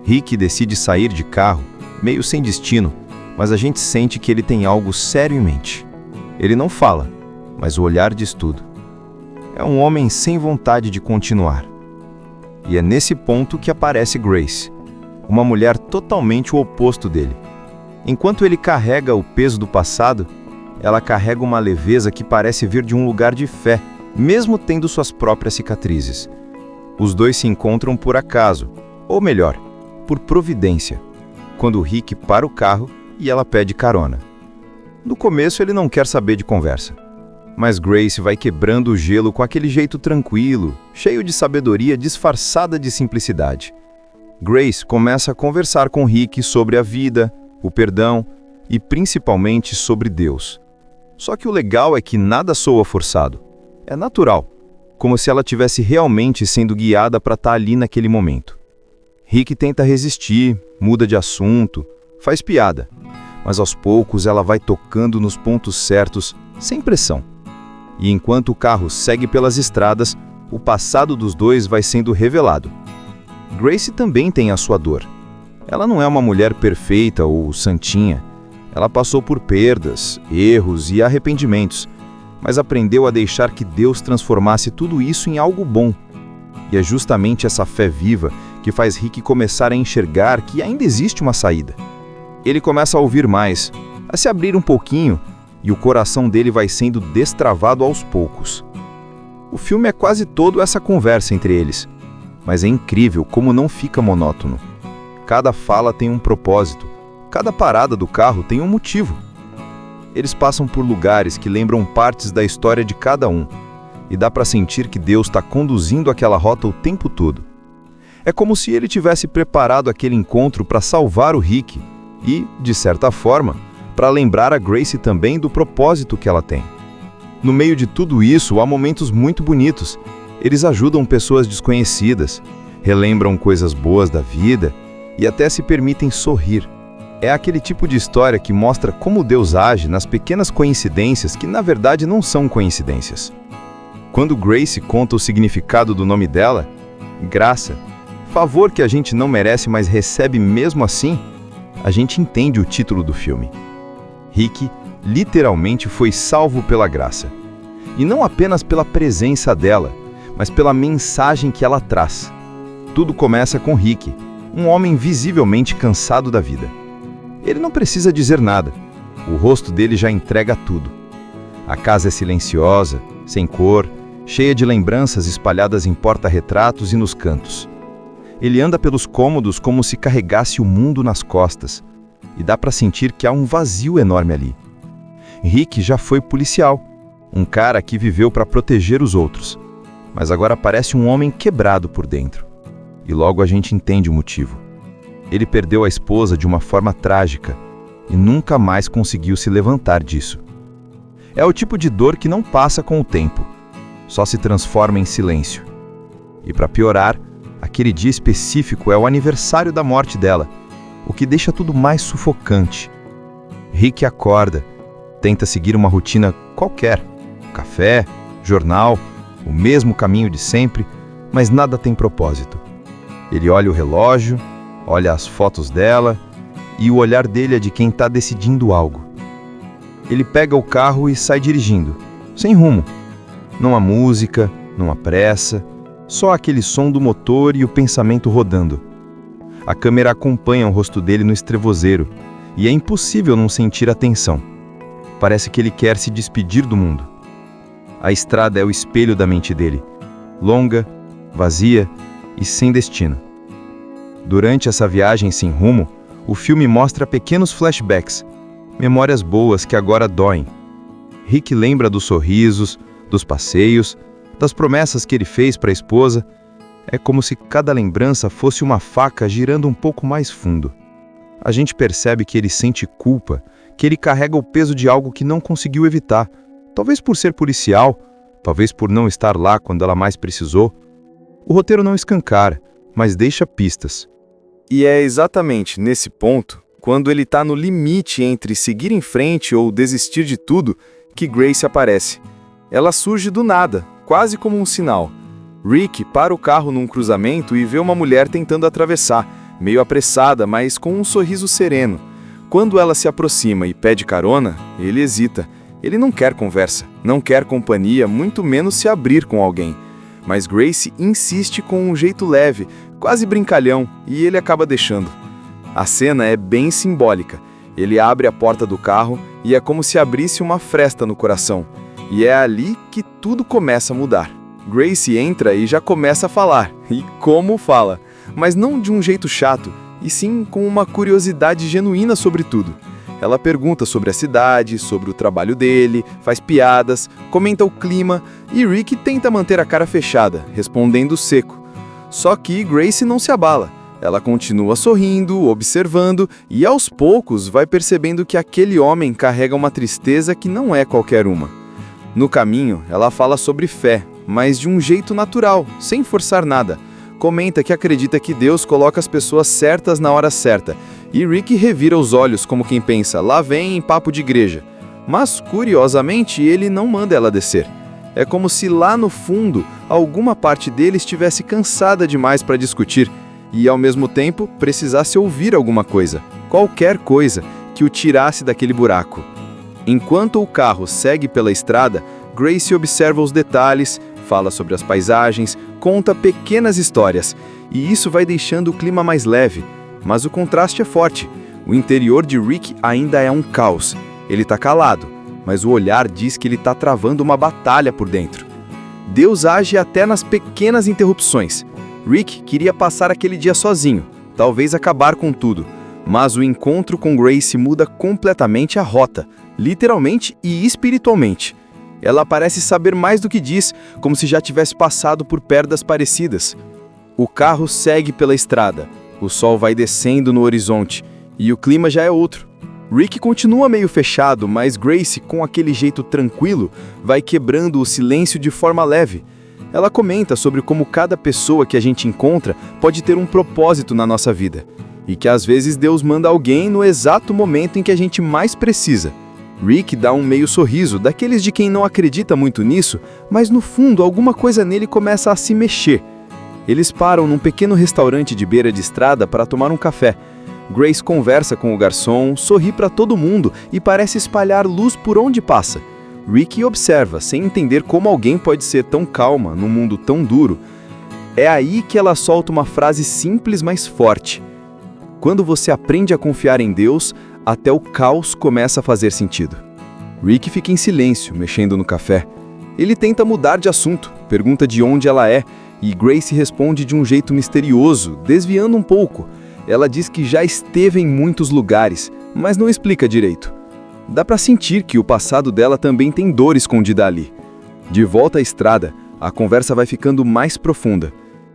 Rick decide sair de carro, meio sem destino, mas a gente sente que ele tem algo sério em mente. Ele não fala, mas o olhar diz tudo. É um homem sem vontade de continuar. E é nesse ponto que aparece Grace, uma mulher totalmente o oposto dele. Enquanto ele carrega o peso do passado, ela carrega uma leveza que parece vir de um lugar de fé, mesmo tendo suas próprias cicatrizes. Os dois se encontram por acaso, ou melhor, por providência, quando o Rick para o carro e ela pede carona. No começo ele não quer saber de conversa, mas Grace vai quebrando o gelo com aquele jeito tranquilo, cheio de sabedoria disfarçada de simplicidade. Grace começa a conversar com Rick sobre a vida, o perdão e principalmente sobre Deus. Só que o legal é que nada soa forçado. É natural, como se ela tivesse realmente sendo guiada para estar ali naquele momento. Rick tenta resistir, muda de assunto, faz piada, mas aos poucos ela vai tocando nos pontos certos, sem pressão. E enquanto o carro segue pelas estradas, o passado dos dois vai sendo revelado. Grace também tem a sua dor. Ela não é uma mulher perfeita ou santinha. Ela passou por perdas, erros e arrependimentos, mas aprendeu a deixar que Deus transformasse tudo isso em algo bom. E é justamente essa fé viva que faz Rick começar a enxergar que ainda existe uma saída. Ele começa a ouvir mais, a se abrir um pouquinho, e o coração dele vai sendo destravado aos poucos. O filme é quase todo essa conversa entre eles, mas é incrível como não fica monótono. Cada fala tem um propósito, cada parada do carro tem um motivo. Eles passam por lugares que lembram partes da história de cada um, e dá para sentir que Deus está conduzindo aquela rota o tempo todo. É como se ele tivesse preparado aquele encontro para salvar o Rick e, de certa forma, para lembrar a Grace também do propósito que ela tem. No meio de tudo isso, há momentos muito bonitos. Eles ajudam pessoas desconhecidas, relembram coisas boas da vida e até se permitem sorrir. É aquele tipo de história que mostra como Deus age nas pequenas coincidências que, na verdade, não são coincidências. Quando Grace conta o significado do nome dela, graça, favor que a gente não merece, mas recebe mesmo assim, a gente entende o título do filme. Rick literalmente foi salvo pela graça. E não apenas pela presença dela, mas pela mensagem que ela traz. Tudo começa com Rick, um homem visivelmente cansado da vida. Ele não precisa dizer nada. O rosto dele já entrega tudo. A casa é silenciosa, sem cor, cheia de lembranças espalhadas em porta-retratos e nos cantos. Ele anda pelos cômodos como se carregasse o mundo nas costas, e dá para sentir que há um vazio enorme ali. Rick já foi policial, um cara que viveu para proteger os outros, mas agora parece um homem quebrado por dentro. E logo a gente entende o motivo. Ele perdeu a esposa de uma forma trágica e nunca mais conseguiu se levantar disso. É o tipo de dor que não passa com o tempo, só se transforma em silêncio. E para piorar, aquele dia específico é o aniversário da morte dela, o que deixa tudo mais sufocante. Rick acorda, tenta seguir uma rotina qualquer, café, jornal, o mesmo caminho de sempre, mas nada tem propósito. Ele olha o relógio, olha as fotos dela, e o olhar dele é de quem está decidindo algo. Ele pega o carro e sai dirigindo, sem rumo. Não há música, não há pressa, só aquele som do motor e o pensamento rodando. A câmera acompanha o rosto dele no estrevozeiro, e é impossível não sentir a tensão. Parece que ele quer se despedir do mundo. A estrada é o espelho da mente dele, longa, vazia e sem destino. Durante essa viagem sem rumo, o filme mostra pequenos flashbacks, memórias boas que agora doem. Rick lembra dos sorrisos, dos passeios, das promessas que ele fez para a esposa. É como se cada lembrança fosse uma faca girando um pouco mais fundo. A gente percebe que ele sente culpa, que ele carrega o peso de algo que não conseguiu evitar, talvez por ser policial, talvez por não estar lá quando ela mais precisou. O roteiro não escancara, mas deixa pistas. E é exatamente nesse ponto, quando ele está no limite entre seguir em frente ou desistir de tudo, que Grace aparece. Ela surge do nada, quase como um sinal. Rick para o carro num cruzamento e vê uma mulher tentando atravessar, meio apressada, mas com um sorriso sereno. Quando ela se aproxima e pede carona, ele hesita. Ele não quer conversa, não quer companhia, muito menos se abrir com alguém. Mas Grace insiste com um jeito leve, quase brincalhão, e ele acaba deixando. A cena é bem simbólica. Ele abre a porta do carro e é como se abrisse uma fresta no coração. E é ali que tudo começa a mudar. Grace entra e já começa a falar. E como fala! Mas não de um jeito chato, e sim com uma curiosidade genuína sobre tudo. Ela pergunta sobre a cidade, sobre o trabalho dele, faz piadas, comenta o clima, e Rick tenta manter a cara fechada, respondendo seco. Só que Grace não se abala. Ela continua sorrindo, observando, e aos poucos vai percebendo que aquele homem carrega uma tristeza que não é qualquer uma. No caminho, ela fala sobre fé, mas de um jeito natural, sem forçar nada. Comenta que acredita que Deus coloca as pessoas certas na hora certa, e Rick revira os olhos como quem pensa, lá vem em papo de igreja. Mas, curiosamente, ele não manda ela descer. É como se lá no fundo, alguma parte dele estivesse cansada demais para discutir, e ao mesmo tempo precisasse ouvir alguma coisa, qualquer coisa, que o tirasse daquele buraco. Enquanto o carro segue pela estrada, Grace observa os detalhes, fala sobre as paisagens, conta pequenas histórias, e isso vai deixando o clima mais leve. Mas o contraste é forte. O interior de Rick ainda é um caos. Ele está calado, mas o olhar diz que ele está travando uma batalha por dentro. Deus age até nas pequenas interrupções. Rick queria passar aquele dia sozinho, talvez acabar com tudo, mas o encontro com Grace muda completamente a rota, literalmente e espiritualmente. Ela parece saber mais do que diz, como se já tivesse passado por perdas parecidas. O carro segue pela estrada, o sol vai descendo no horizonte e o clima já é outro. Rick continua meio fechado, mas Grace, com aquele jeito tranquilo, vai quebrando o silêncio de forma leve. Ela comenta sobre como cada pessoa que a gente encontra pode ter um propósito na nossa vida, e que às vezes Deus manda alguém no exato momento em que a gente mais precisa. Rick dá um meio sorriso, daqueles de quem não acredita muito nisso, mas no fundo alguma coisa nele começa a se mexer. Eles param num pequeno restaurante de beira de estrada para tomar um café. Grace conversa com o garçom, sorri para todo mundo e parece espalhar luz por onde passa. Rick observa, sem entender como alguém pode ser tão calma num mundo tão duro. É aí que ela solta uma frase simples, mas forte. Quando você aprende a confiar em Deus, até o caos começa a fazer sentido. Rick fica em silêncio, mexendo no café. Ele tenta mudar de assunto, pergunta de onde ela é, e Grace responde de um jeito misterioso, desviando um pouco. Ela diz que já esteve em muitos lugares, mas não explica direito. Dá para sentir que o passado dela também tem dor escondida ali. De volta à estrada, a conversa vai ficando mais profunda.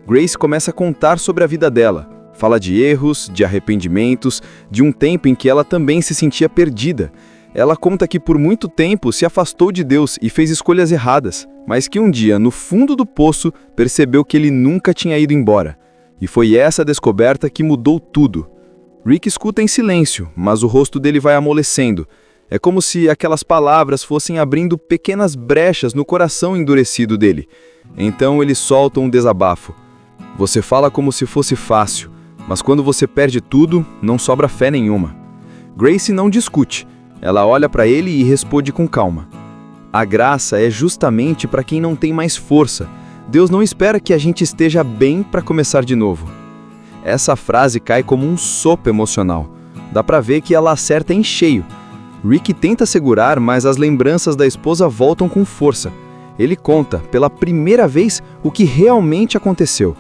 Grace começa a contar sobre a vida dela. Fala de erros, de arrependimentos, de um tempo em que ela também se sentia perdida. Ela conta que por muito tempo se afastou de Deus e fez escolhas erradas, mas que um dia, no fundo do poço, percebeu que ele nunca tinha ido embora. E foi essa descoberta que mudou tudo. Rick escuta em silêncio, mas o rosto dele vai amolecendo. É como se aquelas palavras fossem abrindo pequenas brechas no coração endurecido dele. Então ele solta um desabafo. Você fala como se fosse fácil, mas quando você perde tudo, não sobra fé nenhuma. Grace não discute. Ela olha para ele e responde com calma. A graça é justamente para quem não tem mais força. Deus não espera que a gente esteja bem para começar de novo. Essa frase cai como um sopro emocional. Dá para ver que ela acerta em cheio. Rick tenta segurar, mas as lembranças da esposa voltam com força. Ele conta, pela primeira vez, o que realmente aconteceu.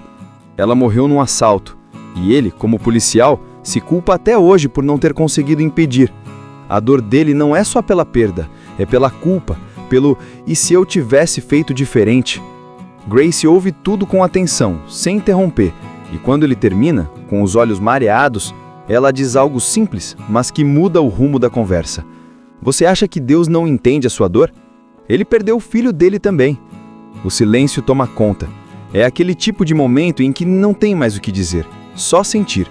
Ela morreu num assalto, e ele, como policial, se culpa até hoje por não ter conseguido impedir. A dor dele não é só pela perda, é pela culpa, pelo "e se eu tivesse feito diferente?". Grace ouve tudo com atenção, sem interromper, e quando ele termina, com os olhos mareados, ela diz algo simples, mas que muda o rumo da conversa. Você acha que Deus não entende a sua dor? Ele perdeu o filho dele também. O silêncio toma conta. É aquele tipo de momento em que não tem mais o que dizer, só sentir.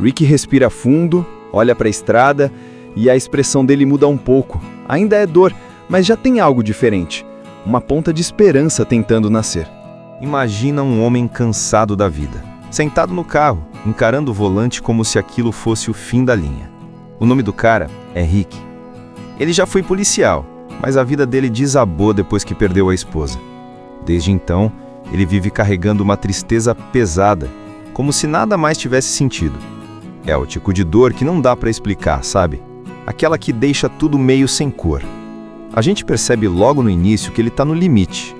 Rick respira fundo, olha para a estrada e a expressão dele muda um pouco. Ainda é dor, mas já tem algo diferente. Uma ponta de esperança tentando nascer. Imagina um homem cansado da vida, sentado no carro, encarando o volante como se aquilo fosse o fim da linha. O nome do cara é Rick. Ele já foi policial, mas a vida dele desabou depois que perdeu a esposa. Desde então, ele vive carregando uma tristeza pesada, como se nada mais tivesse sentido. É o tipo de dor que não dá para explicar, sabe? Aquela que deixa tudo meio sem cor. A gente percebe logo no início que ele está no limite.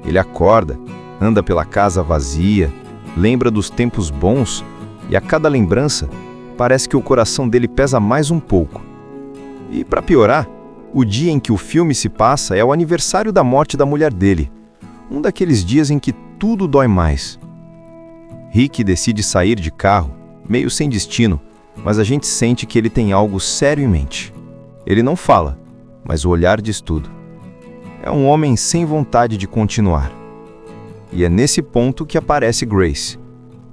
Ele acorda, anda pela casa vazia, lembra dos tempos bons e a cada lembrança parece que o coração dele pesa mais um pouco. E para piorar, o dia em que o filme se passa é o aniversário da morte da mulher dele. Um daqueles dias em que tudo dói mais. Rick decide sair de carro, meio sem destino, mas a gente sente que ele tem algo sério em mente. Ele não fala, mas o olhar diz tudo. É um homem sem vontade de continuar. E é nesse ponto que aparece Grace,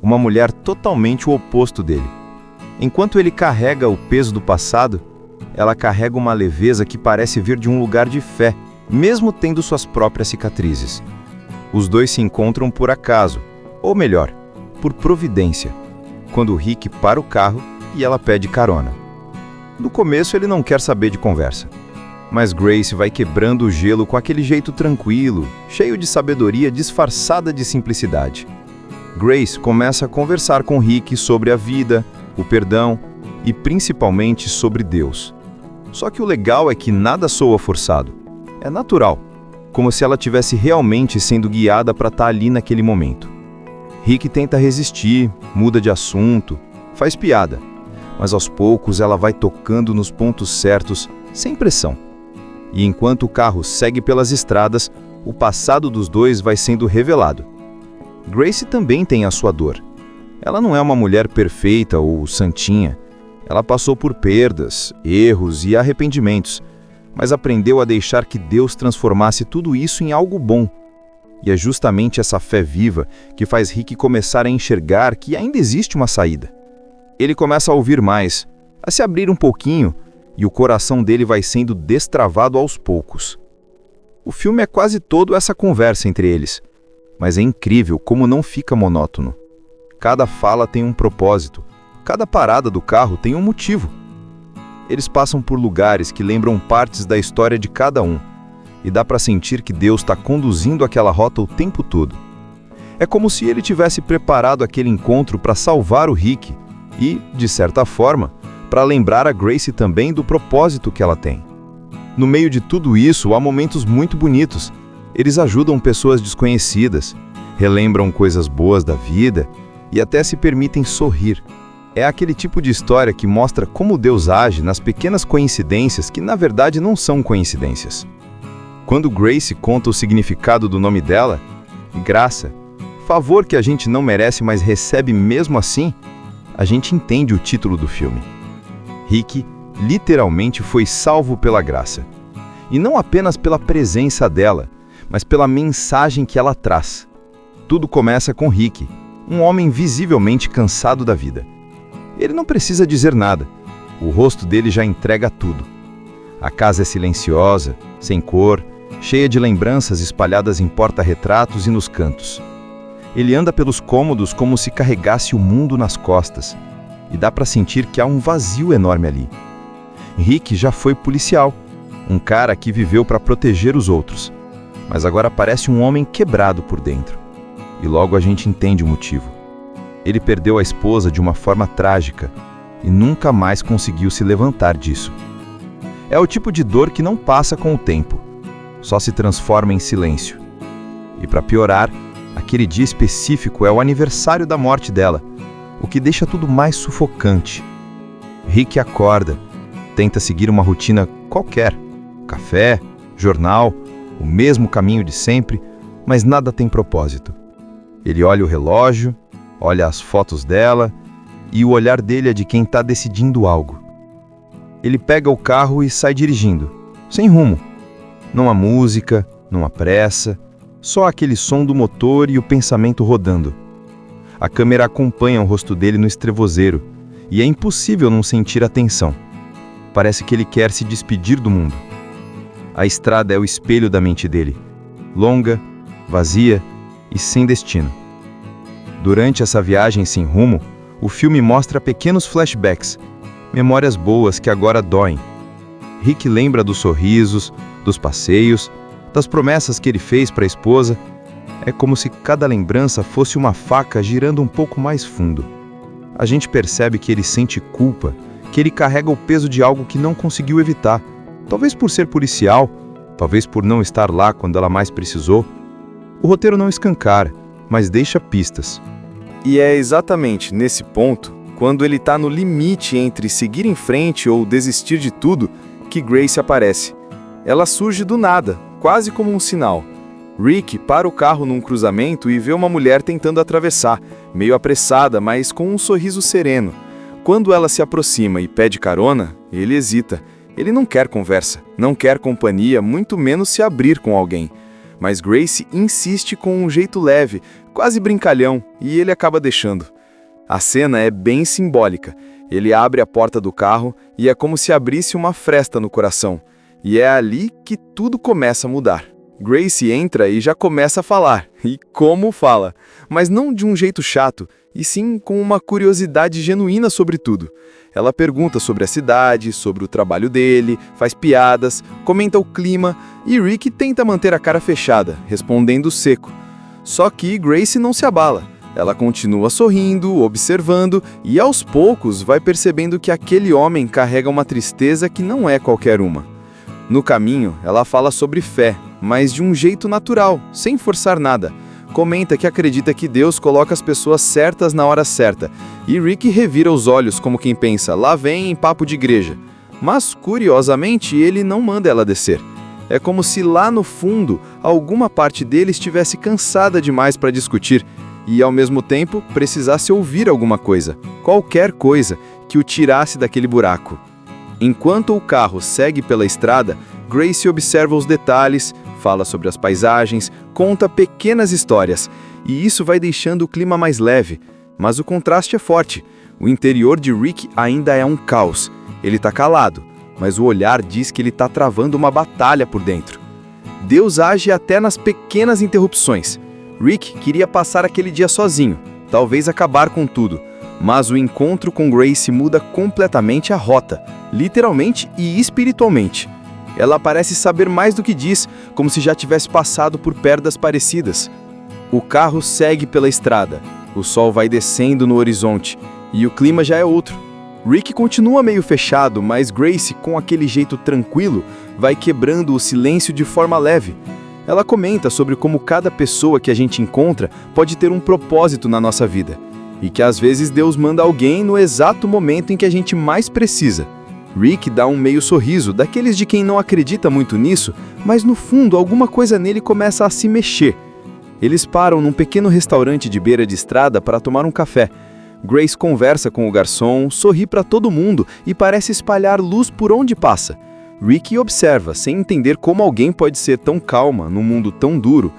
uma mulher totalmente o oposto dele. Enquanto ele carrega o peso do passado, ela carrega uma leveza que parece vir de um lugar de fé, mesmo tendo suas próprias cicatrizes. Os dois se encontram por acaso, ou melhor, por providência, quando Rick para o carro e ela pede carona. No começo ele não quer saber de conversa, mas Grace vai quebrando o gelo com aquele jeito tranquilo, cheio de sabedoria disfarçada de simplicidade. Grace começa a conversar com Rick sobre a vida, o perdão e principalmente sobre Deus. Só que o legal é que nada soa forçado. É natural, como se ela tivesse realmente sendo guiada para estar ali naquele momento. Rick tenta resistir, muda de assunto, faz piada, mas aos poucos ela vai tocando nos pontos certos, sem pressão. E enquanto o carro segue pelas estradas, o passado dos dois vai sendo revelado. Grace também tem a sua dor. Ela não é uma mulher perfeita ou santinha. Ela passou por perdas, erros e arrependimentos, mas aprendeu a deixar que Deus transformasse tudo isso em algo bom. E é justamente essa fé viva que faz Rick começar a enxergar que ainda existe uma saída. Ele começa a ouvir mais, a se abrir um pouquinho, e o coração dele vai sendo destravado aos poucos. O filme é quase todo essa conversa entre eles, mas é incrível como não fica monótono. Cada fala tem um propósito, cada parada do carro tem um motivo. Eles passam por lugares que lembram partes da história de cada um, e dá para sentir que Deus está conduzindo aquela rota o tempo todo. É como se ele tivesse preparado aquele encontro para salvar o Rick e, de certa forma, para lembrar a Grace também do propósito que ela tem. No meio de tudo isso, há momentos muito bonitos. Eles ajudam pessoas desconhecidas, relembram coisas boas da vida e até se permitem sorrir. É aquele tipo de história que mostra como Deus age nas pequenas coincidências que, na verdade, não são coincidências. Quando Grace conta o significado do nome dela, graça, favor que a gente não merece, mas recebe mesmo assim, a gente entende o título do filme. Rick literalmente foi salvo pela graça. E não apenas pela presença dela, mas pela mensagem que ela traz. Tudo começa com Rick, um homem visivelmente cansado da vida. Ele não precisa dizer nada, o rosto dele já entrega tudo. A casa é silenciosa, sem cor, cheia de lembranças espalhadas em porta-retratos e nos cantos. Ele anda pelos cômodos como se carregasse o mundo nas costas, e dá para sentir que há um vazio enorme ali. Rick já foi policial, um cara que viveu para proteger os outros, mas agora parece um homem quebrado por dentro. E logo a gente entende o motivo. Ele perdeu a esposa de uma forma trágica e nunca mais conseguiu se levantar disso. É o tipo de dor que não passa com o tempo, só se transforma em silêncio. E para piorar, aquele dia específico é o aniversário da morte dela, o que deixa tudo mais sufocante. Rick acorda, tenta seguir uma rotina qualquer, café, jornal, o mesmo caminho de sempre, mas nada tem propósito. Ele olha o relógio, olha as fotos dela, e o olhar dele é de quem está decidindo algo. Ele pega o carro e sai dirigindo, sem rumo. Não há música, não há pressa, só aquele som do motor e o pensamento rodando. A câmera acompanha o rosto dele no estrevozeiro, e é impossível não sentir a tensão. Parece que ele quer se despedir do mundo. A estrada é o espelho da mente dele, longa, vazia e sem destino. Durante essa viagem sem rumo, o filme mostra pequenos flashbacks, memórias boas que agora doem. Rick lembra dos sorrisos, dos passeios, das promessas que ele fez para a esposa. É como se cada lembrança fosse uma faca girando um pouco mais fundo. A gente percebe que ele sente culpa, que ele carrega o peso de algo que não conseguiu evitar, talvez por ser policial, talvez por não estar lá quando ela mais precisou. O roteiro não escancara, mas deixa pistas. E é exatamente nesse ponto, quando ele está no limite entre seguir em frente ou desistir de tudo, que Grace aparece. Ela surge do nada, quase como um sinal. Rick para o carro num cruzamento e vê uma mulher tentando atravessar, meio apressada, mas com um sorriso sereno. Quando ela se aproxima e pede carona, ele hesita. Ele não quer conversa, não quer companhia, muito menos se abrir com alguém. Mas Grace insiste com um jeito leve, quase brincalhão, e ele acaba deixando. A cena é bem simbólica. Ele abre a porta do carro e é como se abrisse uma fresta no coração. E é ali que tudo começa a mudar. Grace entra e já começa a falar. E como fala? Mas não de um jeito chato, e sim com uma curiosidade genuína sobre tudo. Ela pergunta sobre a cidade, sobre o trabalho dele, faz piadas, comenta o clima, e Rick tenta manter a cara fechada, respondendo seco. Só que Grace não se abala. Ela continua sorrindo, observando e aos poucos vai percebendo que aquele homem carrega uma tristeza que não é qualquer uma. No caminho, ela fala sobre fé, mas de um jeito natural, sem forçar nada. Comenta que acredita que Deus coloca as pessoas certas na hora certa, e Rick revira os olhos como quem pensa, lá vem em papo de igreja. Mas, curiosamente, ele não manda ela descer. É como se lá no fundo, alguma parte dele estivesse cansada demais para discutir, e ao mesmo tempo precisasse ouvir alguma coisa, qualquer coisa, que o tirasse daquele buraco. Enquanto o carro segue pela estrada, Grace observa os detalhes, fala sobre as paisagens, conta pequenas histórias, e isso vai deixando o clima mais leve. Mas o contraste é forte. O interior de Rick ainda é um caos. Ele está calado, mas o olhar diz que ele está travando uma batalha por dentro. Deus age até nas pequenas interrupções. Rick queria passar aquele dia sozinho, talvez acabar com tudo, mas o encontro com Grace muda completamente a rota, literalmente e espiritualmente. Ela parece saber mais do que diz, como se já tivesse passado por perdas parecidas. O carro segue pela estrada, o sol vai descendo no horizonte e o clima já é outro. Rick continua meio fechado, mas Grace, com aquele jeito tranquilo, vai quebrando o silêncio de forma leve. Ela comenta sobre como cada pessoa que a gente encontra pode ter um propósito na nossa vida, e que às vezes Deus manda alguém no exato momento em que a gente mais precisa. Rick dá um meio sorriso, daqueles de quem não acredita muito nisso, mas no fundo alguma coisa nele começa a se mexer. Eles param num pequeno restaurante de beira de estrada para tomar um café. Grace conversa com o garçom, sorri para todo mundo e parece espalhar luz por onde passa. Rick observa, sem entender como alguém pode ser tão calma num mundo tão duro.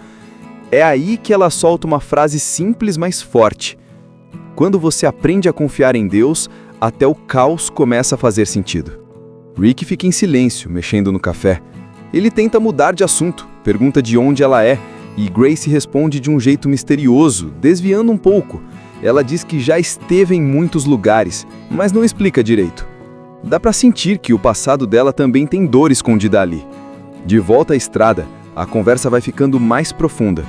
É aí que ela solta uma frase simples, mas forte. Quando você aprende a confiar em Deus, até o caos começa a fazer sentido. Rick fica em silêncio, mexendo no café. Ele tenta mudar de assunto, pergunta de onde ela é, e Grace responde de um jeito misterioso, desviando um pouco. Ela diz que já esteve em muitos lugares, mas não explica direito. Dá para sentir que o passado dela também tem dor escondida ali. De volta à estrada, a conversa vai ficando mais profunda.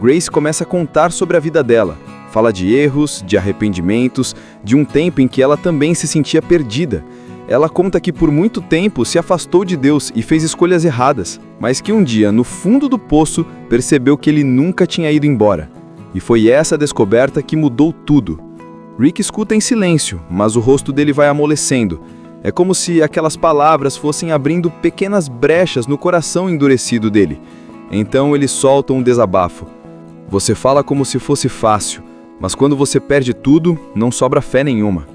Grace começa a contar sobre a vida dela. Fala de erros, de arrependimentos, de um tempo em que ela também se sentia perdida. Ela conta que por muito tempo se afastou de Deus e fez escolhas erradas, mas que um dia, no fundo do poço, percebeu que ele nunca tinha ido embora. E foi essa descoberta que mudou tudo. Rick escuta em silêncio, mas o rosto dele vai amolecendo. É como se aquelas palavras fossem abrindo pequenas brechas no coração endurecido dele. Então ele solta um desabafo. Você fala como se fosse fácil, mas quando você perde tudo, não sobra fé nenhuma.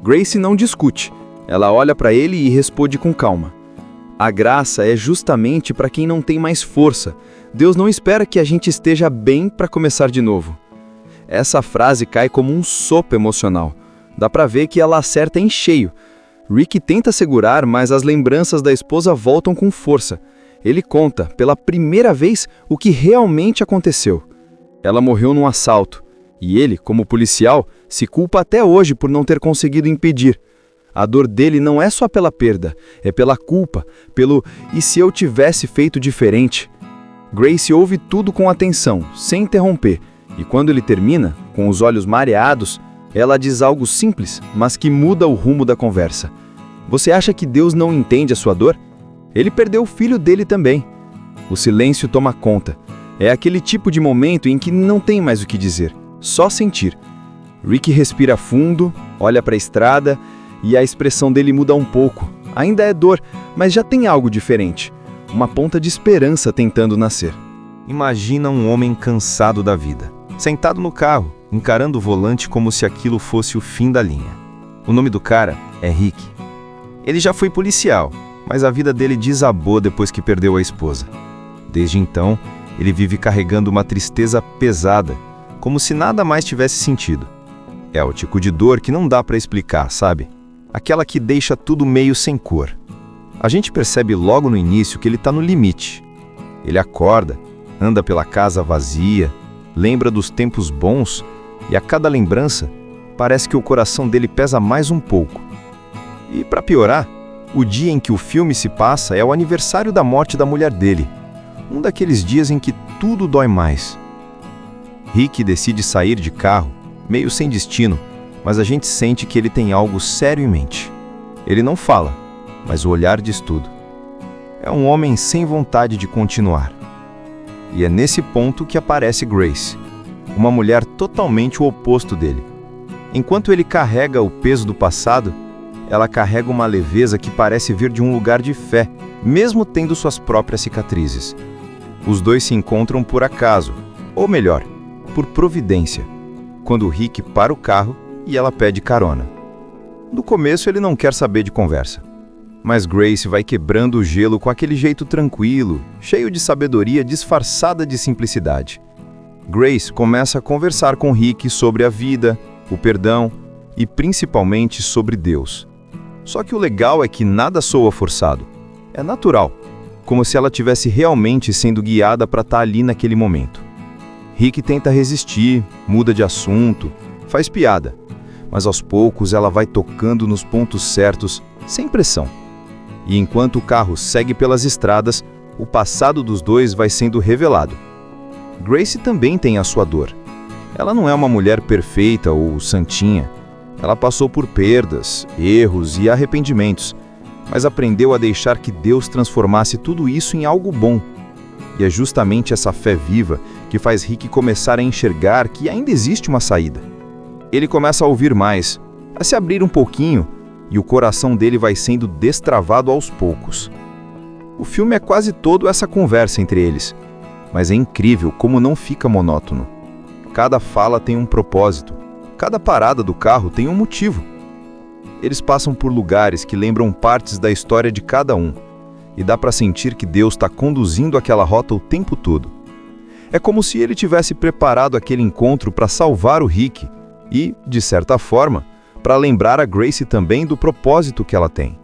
Grace não discute. Ela olha para ele e responde com calma. A graça é justamente para quem não tem mais força. Deus não espera que a gente esteja bem para começar de novo. Essa frase cai como um sopro emocional. Dá para ver que ela acerta em cheio. Rick tenta segurar, mas as lembranças da esposa voltam com força. Ele conta, pela primeira vez, o que realmente aconteceu. Ela morreu num assalto, e ele, como policial, se culpa até hoje por não ter conseguido impedir. A dor dele não é só pela perda, é pela culpa, pelo "e se eu tivesse feito diferente?". Grace ouve tudo com atenção, sem interromper, e quando ele termina, com os olhos mareados, ela diz algo simples, mas que muda o rumo da conversa. Você acha que Deus não entende a sua dor? Ele perdeu o filho dele também. O silêncio toma conta. É aquele tipo de momento em que não tem mais o que dizer, só sentir. Rick respira fundo, olha para a estrada e a expressão dele muda um pouco. Ainda é dor, mas já tem algo diferente. Uma ponta de esperança tentando nascer. Imagina um homem cansado da vida, sentado no carro, encarando o volante como se aquilo fosse o fim da linha. O nome do cara é Rick. Ele já foi policial, mas a vida dele desabou depois que perdeu a esposa. Desde então, ele vive carregando uma tristeza pesada, como se nada mais tivesse sentido. É o tipo de dor que não dá para explicar, sabe? Aquela que deixa tudo meio sem cor. A gente percebe logo no início que ele está no limite. Ele acorda, anda pela casa vazia, lembra dos tempos bons, e a cada lembrança, parece que o coração dele pesa mais um pouco. E para piorar, o dia em que o filme se passa é o aniversário da morte da mulher dele. Um daqueles dias em que tudo dói mais. Rick decide sair de carro, meio sem destino, mas a gente sente que ele tem algo sério em mente. Ele não fala, mas o olhar diz tudo. É um homem sem vontade de continuar. E é nesse ponto que aparece Grace, uma mulher totalmente o oposto dele. Enquanto ele carrega o peso do passado, ela carrega uma leveza que parece vir de um lugar de fé, mesmo tendo suas próprias cicatrizes. Os dois se encontram por acaso, ou melhor, por providência, quando Rick para o carro e ela pede carona. No começo ele não quer saber de conversa, mas Grace vai quebrando o gelo com aquele jeito tranquilo, cheio de sabedoria disfarçada de simplicidade. Grace começa a conversar com Rick sobre a vida, o perdão e principalmente sobre Deus. Só que o legal é que nada soa forçado. É natural, como se ela estivesse realmente sendo guiada para estar ali naquele momento. Rick tenta resistir, muda de assunto, faz piada, mas aos poucos ela vai tocando nos pontos certos, sem pressão. E enquanto o carro segue pelas estradas, o passado dos dois vai sendo revelado. Grace também tem a sua dor. Ela não é uma mulher perfeita ou santinha. Ela passou por perdas, erros e arrependimentos, mas aprendeu a deixar que Deus transformasse tudo isso em algo bom. E é justamente essa fé viva que faz Rick começar a enxergar que ainda existe uma saída. Ele começa a ouvir mais, a se abrir um pouquinho, e o coração dele vai sendo destravado aos poucos. O filme é quase todo essa conversa entre eles, mas é incrível como não fica monótono. Cada fala tem um propósito, cada parada do carro tem um motivo. Eles passam por lugares que lembram partes da história de cada um, e dá para sentir que Deus está conduzindo aquela rota o tempo todo. É como se ele tivesse preparado aquele encontro para salvar o Rick e, de certa forma, para lembrar a Grace também do propósito que ela tem.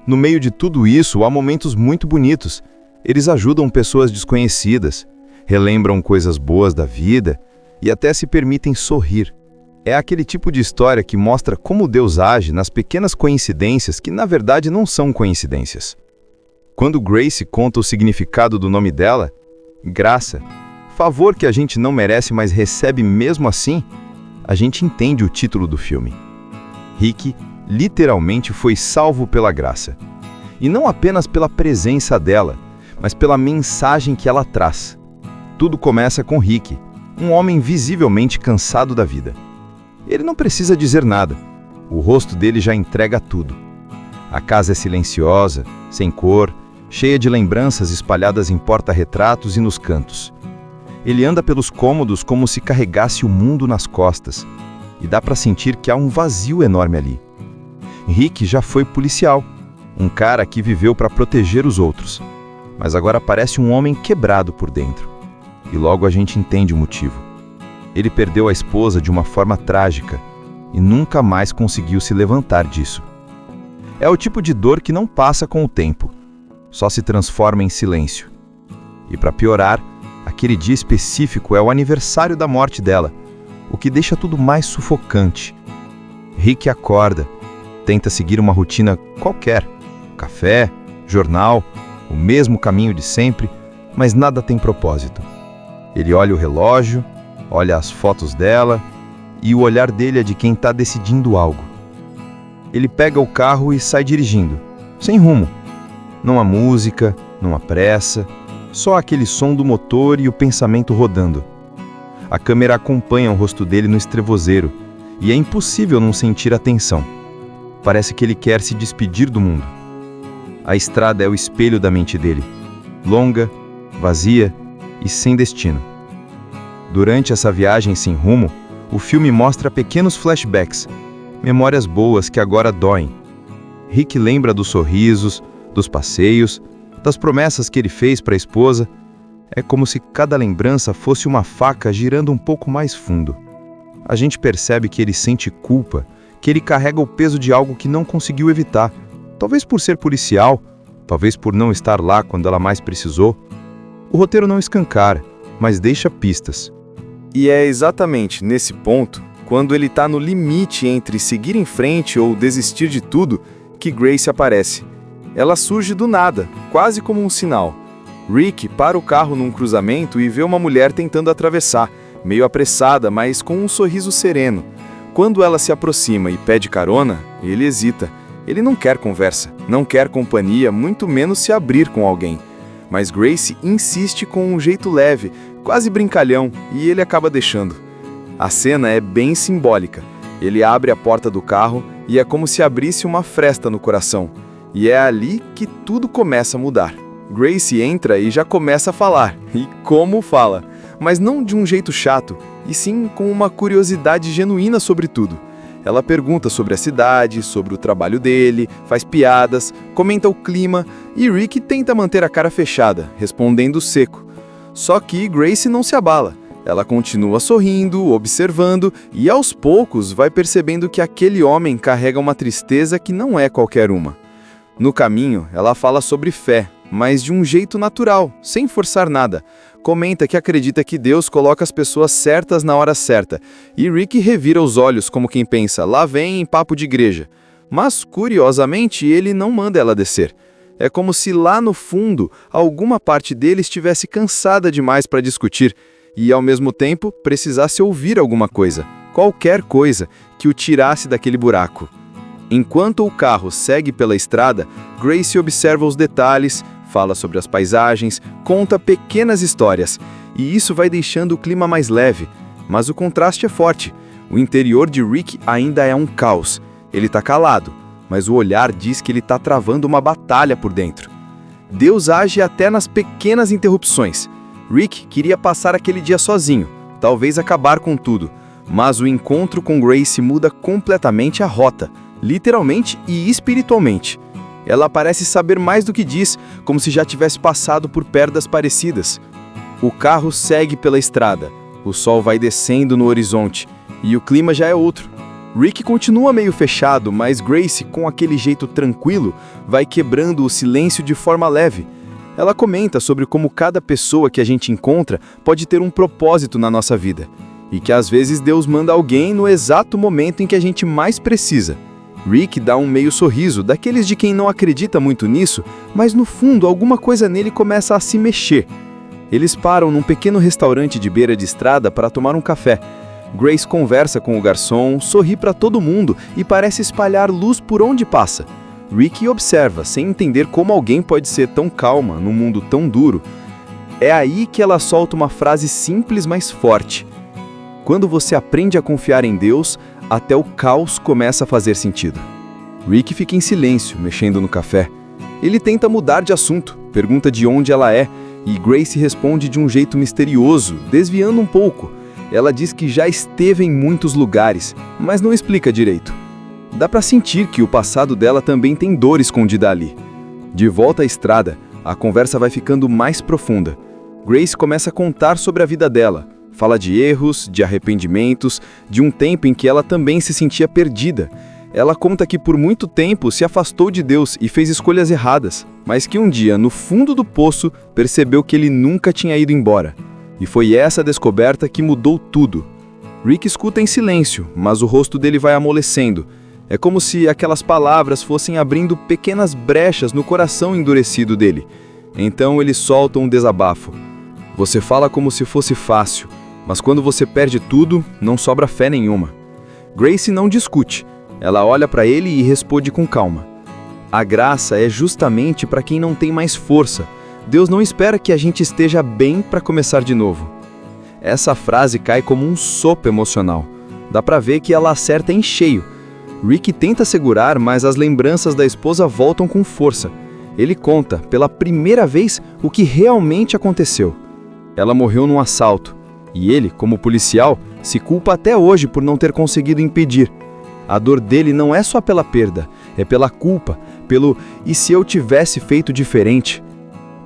No meio de tudo isso, há momentos muito bonitos. Eles ajudam pessoas desconhecidas, relembram coisas boas da vida e até se permitem sorrir. É aquele tipo de história que mostra como Deus age nas pequenas coincidências que, na verdade, não são coincidências. Quando Grace conta o significado do nome dela, graça, favor que a gente não merece, mas recebe mesmo assim, a gente entende o título do filme. Rick literalmente foi salvo pela graça. E não apenas pela presença dela, mas pela mensagem que ela traz. Tudo começa com Rick, um homem visivelmente cansado da vida. Ele não precisa dizer nada. O rosto dele já entrega tudo. A casa é silenciosa, sem cor, cheia de lembranças espalhadas em porta-retratos e nos cantos. Ele anda pelos cômodos como se carregasse o mundo nas costas, e dá para sentir que há um vazio enorme ali. Rick já foi policial, um cara que viveu para proteger os outros, mas agora parece um homem quebrado por dentro. E logo a gente entende o motivo. Ele perdeu a esposa de uma forma trágica e nunca mais conseguiu se levantar disso. É o tipo de dor que não passa com o tempo, só se transforma em silêncio. E para piorar, aquele dia específico é o aniversário da morte dela, o que deixa tudo mais sufocante. Rick acorda, tenta seguir uma rotina qualquer, café, jornal, o mesmo caminho de sempre, mas nada tem propósito. Ele olha o relógio, olha as fotos dela, e o olhar dele é de quem está decidindo algo. Ele pega o carro e sai dirigindo, sem rumo. Não há música, não há pressa, só aquele som do motor e o pensamento rodando. A câmera acompanha o rosto dele no estrevozeiro, e é impossível não sentir a tensão. Parece que ele quer se despedir do mundo. A estrada é o espelho da mente dele, longa, vazia e sem destino. Durante essa viagem sem rumo, o filme mostra pequenos flashbacks, memórias boas que agora doem. Rick lembra dos sorrisos, dos passeios, das promessas que ele fez para a esposa. É como se cada lembrança fosse uma faca girando um pouco mais fundo. A gente percebe que ele sente culpa, que ele carrega o peso de algo que não conseguiu evitar, talvez por ser policial, talvez por não estar lá quando ela mais precisou. O roteiro não escancara, mas deixa pistas. E é exatamente nesse ponto, quando ele está no limite entre seguir em frente ou desistir de tudo, que Grace aparece. Ela surge do nada, quase como um sinal. Rick para o carro num cruzamento e vê uma mulher tentando atravessar, meio apressada, mas com um sorriso sereno. Quando ela se aproxima e pede carona, ele hesita. Ele não quer conversa, não quer companhia, muito menos se abrir com alguém. Mas Grace insiste com um jeito leve, quase brincalhão, e ele acaba deixando. A cena é bem simbólica. Ele abre a porta do carro e é como se abrisse uma fresta no coração. E é ali que tudo começa a mudar. Grace entra e já começa a falar. E como fala? Mas não de um jeito chato, e sim com uma curiosidade genuína sobre tudo. Ela pergunta sobre a cidade, sobre o trabalho dele, faz piadas, comenta o clima, e Rick tenta manter a cara fechada, respondendo seco. Só que Grace não se abala. Ela continua sorrindo, observando, e aos poucos vai percebendo que aquele homem carrega uma tristeza que não é qualquer uma. No caminho, ela fala sobre fé, mas de um jeito natural, sem forçar nada. Comenta que acredita que Deus coloca as pessoas certas na hora certa, e Rick revira os olhos como quem pensa, lá vem em papo de igreja. Mas, curiosamente, ele não manda ela descer. É como se lá no fundo, alguma parte dele estivesse cansada demais para discutir, e ao mesmo tempo precisasse ouvir alguma coisa, qualquer coisa, que o tirasse daquele buraco. Enquanto o carro segue pela estrada, Grace observa os detalhes, fala sobre as paisagens, conta pequenas histórias, e isso vai deixando o clima mais leve. Mas o contraste é forte. O interior de Rick ainda é um caos. Ele está calado, mas o olhar diz que ele está travando uma batalha por dentro. Deus age até nas pequenas interrupções. Rick queria passar aquele dia sozinho, talvez acabar com tudo, mas o encontro com Grace muda completamente a rota, literalmente e espiritualmente. Ela parece saber mais do que diz, como se já tivesse passado por perdas parecidas. O carro segue pela estrada, o sol vai descendo no horizonte, e o clima já é outro. Rick continua meio fechado, mas Grace, com aquele jeito tranquilo, vai quebrando o silêncio de forma leve. Ela comenta sobre como cada pessoa que a gente encontra pode ter um propósito na nossa vida, e que às vezes Deus manda alguém no exato momento em que a gente mais precisa. Rick dá um meio sorriso, daqueles de quem não acredita muito nisso, mas no fundo alguma coisa nele começa a se mexer. Eles param num pequeno restaurante de beira de estrada para tomar um café. Grace conversa com o garçom, sorri para todo mundo e parece espalhar luz por onde passa. Rick observa, sem entender como alguém pode ser tão calma num mundo tão duro. É aí que ela solta uma frase simples, mas forte. Quando você aprende a confiar em Deus, até o caos começa a fazer sentido. Rick fica em silêncio, mexendo no café. Ele tenta mudar de assunto, pergunta de onde ela é, e Grace responde de um jeito misterioso, desviando um pouco. Ela diz que já esteve em muitos lugares, mas não explica direito. Dá para sentir que o passado dela também tem dor escondida ali. De volta à estrada, a conversa vai ficando mais profunda. Grace começa a contar sobre a vida dela. Fala de erros, de arrependimentos, de um tempo em que ela também se sentia perdida. Ela conta que por muito tempo se afastou de Deus e fez escolhas erradas, mas que um dia, no fundo do poço, percebeu que ele nunca tinha ido embora. E foi essa descoberta que mudou tudo. Rick escuta em silêncio, mas o rosto dele vai amolecendo. É como se aquelas palavras fossem abrindo pequenas brechas no coração endurecido dele. Então ele solta um desabafo. Você fala como se fosse fácil, mas quando você perde tudo, não sobra fé nenhuma. Grace não discute. Ela olha para ele e responde com calma. A graça é justamente para quem não tem mais força. Deus não espera que a gente esteja bem para começar de novo. Essa frase cai como um sopro emocional. Dá para ver que ela acerta em cheio. Rick tenta segurar, mas as lembranças da esposa voltam com força. Ele conta, pela primeira vez, o que realmente aconteceu. Ela morreu num assalto, e ele, como policial, se culpa até hoje por não ter conseguido impedir. A dor dele não é só pela perda, é pela culpa, pelo "e se eu tivesse feito diferente?".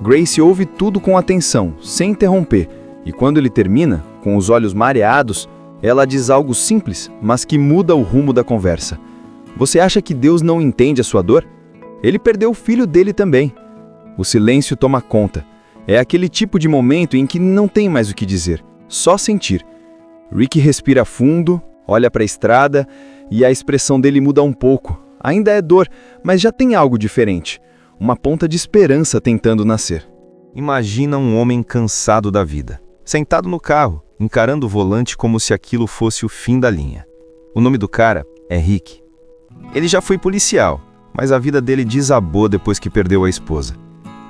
Grace ouve tudo com atenção, sem interromper, e quando ele termina, com os olhos mareados, ela diz algo simples, mas que muda o rumo da conversa. Você acha que Deus não entende a sua dor? Ele perdeu o filho dele também. O silêncio toma conta. É aquele tipo de momento em que não tem mais o que dizer, só sentir. Rick respira fundo, olha para a estrada e a expressão dele muda um pouco. Ainda é dor, mas já tem algo diferente. Uma ponta de esperança tentando nascer. Imagina um homem cansado da vida, sentado no carro, encarando o volante como se aquilo fosse o fim da linha. O nome do cara é Rick. Ele já foi policial, mas a vida dele desabou depois que perdeu a esposa.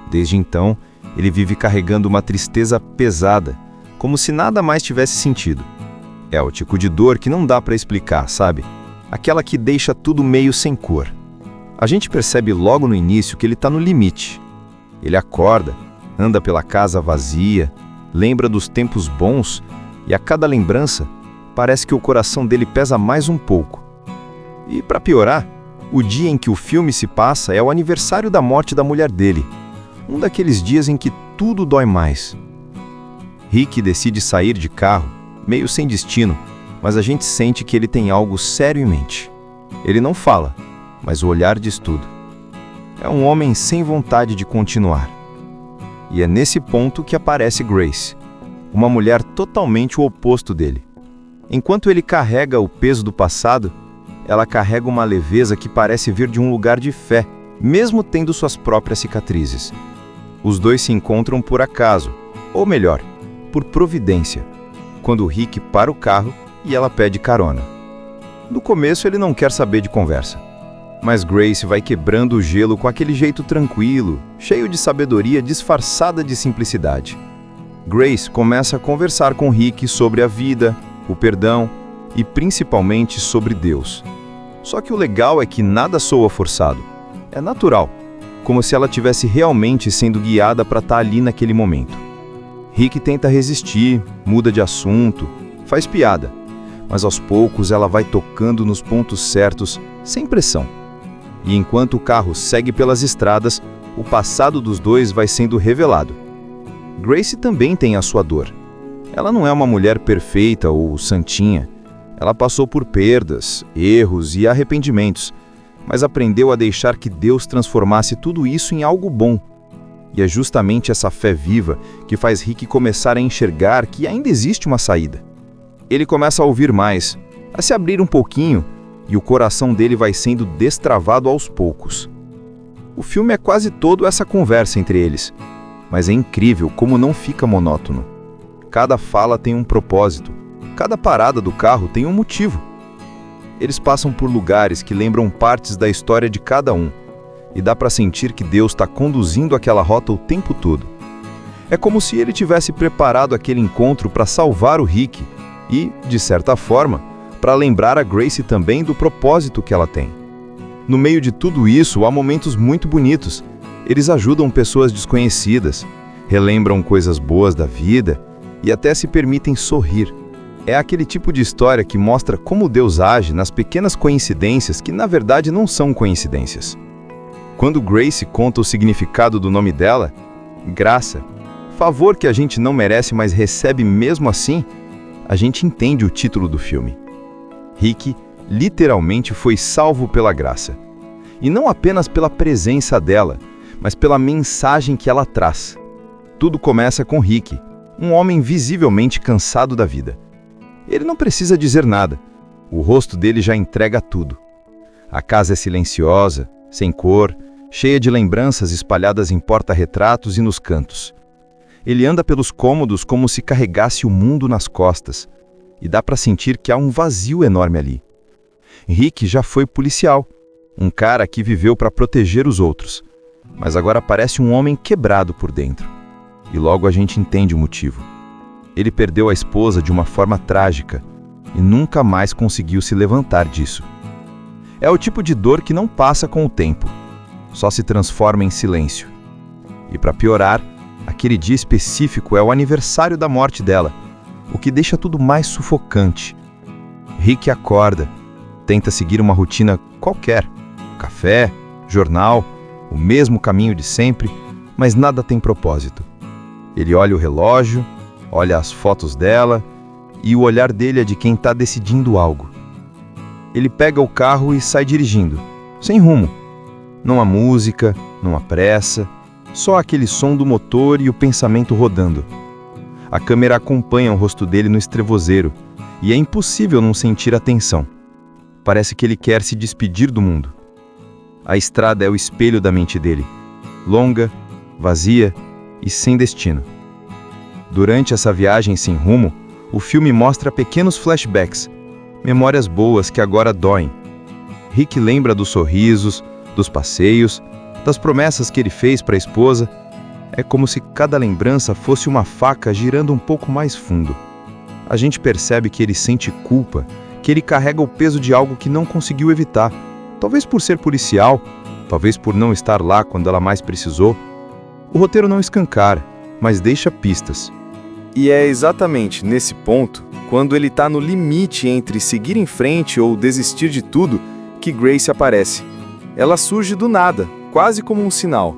Desde então, ele vive carregando uma tristeza pesada, como se nada mais tivesse sentido. É o tipo de dor que não dá para explicar, sabe? Aquela que deixa tudo meio sem cor. A gente percebe logo no início que ele está no limite. Ele acorda, anda pela casa vazia, lembra dos tempos bons e a cada lembrança parece que o coração dele pesa mais um pouco. E para piorar, o dia em que o filme se passa é o aniversário da morte da mulher dele. Um daqueles dias em que tudo dói mais. Rick decide sair de carro, meio sem destino, mas a gente sente que ele tem algo sério em mente. Ele não fala, mas o olhar diz tudo. É um homem sem vontade de continuar. E é nesse ponto que aparece Grace, uma mulher totalmente o oposto dele. Enquanto ele carrega o peso do passado, ela carrega uma leveza que parece vir de um lugar de fé, mesmo tendo suas próprias cicatrizes. Os dois se encontram por acaso, ou melhor, por providência, quando Rick para o carro e ela pede carona. No começo ele não quer saber de conversa, mas Grace vai quebrando o gelo com aquele jeito tranquilo, cheio de sabedoria disfarçada de simplicidade. Grace começa a conversar com Rick sobre a vida, o perdão e principalmente sobre Deus. Só que o legal é que nada soa forçado. É natural, como se ela estivesse realmente sendo guiada para estar ali naquele momento. Rick tenta resistir, muda de assunto, faz piada, mas aos poucos ela vai tocando nos pontos certos, sem pressão. E enquanto o carro segue pelas estradas, o passado dos dois vai sendo revelado. Grace também tem a sua dor. Ela não é uma mulher perfeita ou santinha. Ela passou por perdas, erros e arrependimentos, mas aprendeu a deixar que Deus transformasse tudo isso em algo bom. E é justamente essa fé viva que faz Rick começar a enxergar que ainda existe uma saída. Ele começa a ouvir mais, a se abrir um pouquinho, e o coração dele vai sendo destravado aos poucos. O filme é quase todo essa conversa entre eles, mas é incrível como não fica monótono. Cada fala tem um propósito, cada parada do carro tem um motivo. Eles passam por lugares que lembram partes da história de cada um, e dá para sentir que Deus está conduzindo aquela rota o tempo todo. É como se ele tivesse preparado aquele encontro para salvar o Rick e, de certa forma, para lembrar a Grace também do propósito que ela tem. No meio de tudo isso, há momentos muito bonitos. Eles ajudam pessoas desconhecidas, relembram coisas boas da vida e até se permitem sorrir. É aquele tipo de história que mostra como Deus age nas pequenas coincidências que, na verdade, não são coincidências. Quando Grace conta o significado do nome dela, graça, favor que a gente não merece, mas recebe mesmo assim, a gente entende o título do filme. Rick literalmente foi salvo pela graça. E não apenas pela presença dela, mas pela mensagem que ela traz. Tudo começa com Rick, um homem visivelmente cansado da vida. Ele não precisa dizer nada. O rosto dele já entrega tudo. A casa é silenciosa, sem cor, cheia de lembranças espalhadas em porta-retratos e nos cantos. Ele anda pelos cômodos como se carregasse o mundo nas costas, e dá para sentir que há um vazio enorme ali. Rick já foi policial, um cara que viveu para proteger os outros, mas agora parece um homem quebrado por dentro. E logo a gente entende o motivo. Ele perdeu a esposa de uma forma trágica e nunca mais conseguiu se levantar disso. É o tipo de dor que não passa com o tempo, só se transforma em silêncio. E para piorar, aquele dia específico é o aniversário da morte dela, o que deixa tudo mais sufocante. Rick acorda, tenta seguir uma rotina qualquer, café, jornal, o mesmo caminho de sempre, mas nada tem propósito. Ele olha o relógio, olha as fotos dela, e o olhar dele é de quem está decidindo algo. Ele pega o carro e sai dirigindo, sem rumo. Não há música, não há pressa, só aquele som do motor e o pensamento rodando. A câmera acompanha o rosto dele no estrevozeiro, e é impossível não sentir a tensão. Parece que ele quer se despedir do mundo. A estrada é o espelho da mente dele, longa, vazia e sem destino. Durante essa viagem sem rumo, o filme mostra pequenos flashbacks, memórias boas que agora doem. Rick lembra dos sorrisos, dos passeios, das promessas que ele fez para a esposa. É como se cada lembrança fosse uma faca girando um pouco mais fundo. A gente percebe que ele sente culpa, que ele carrega o peso de algo que não conseguiu evitar. Talvez por ser policial, talvez por não estar lá quando ela mais precisou. O roteiro não escancara, mas deixa pistas. E é exatamente nesse ponto, quando ele está no limite entre seguir em frente ou desistir de tudo, que Grace aparece. Ela surge do nada, quase como um sinal.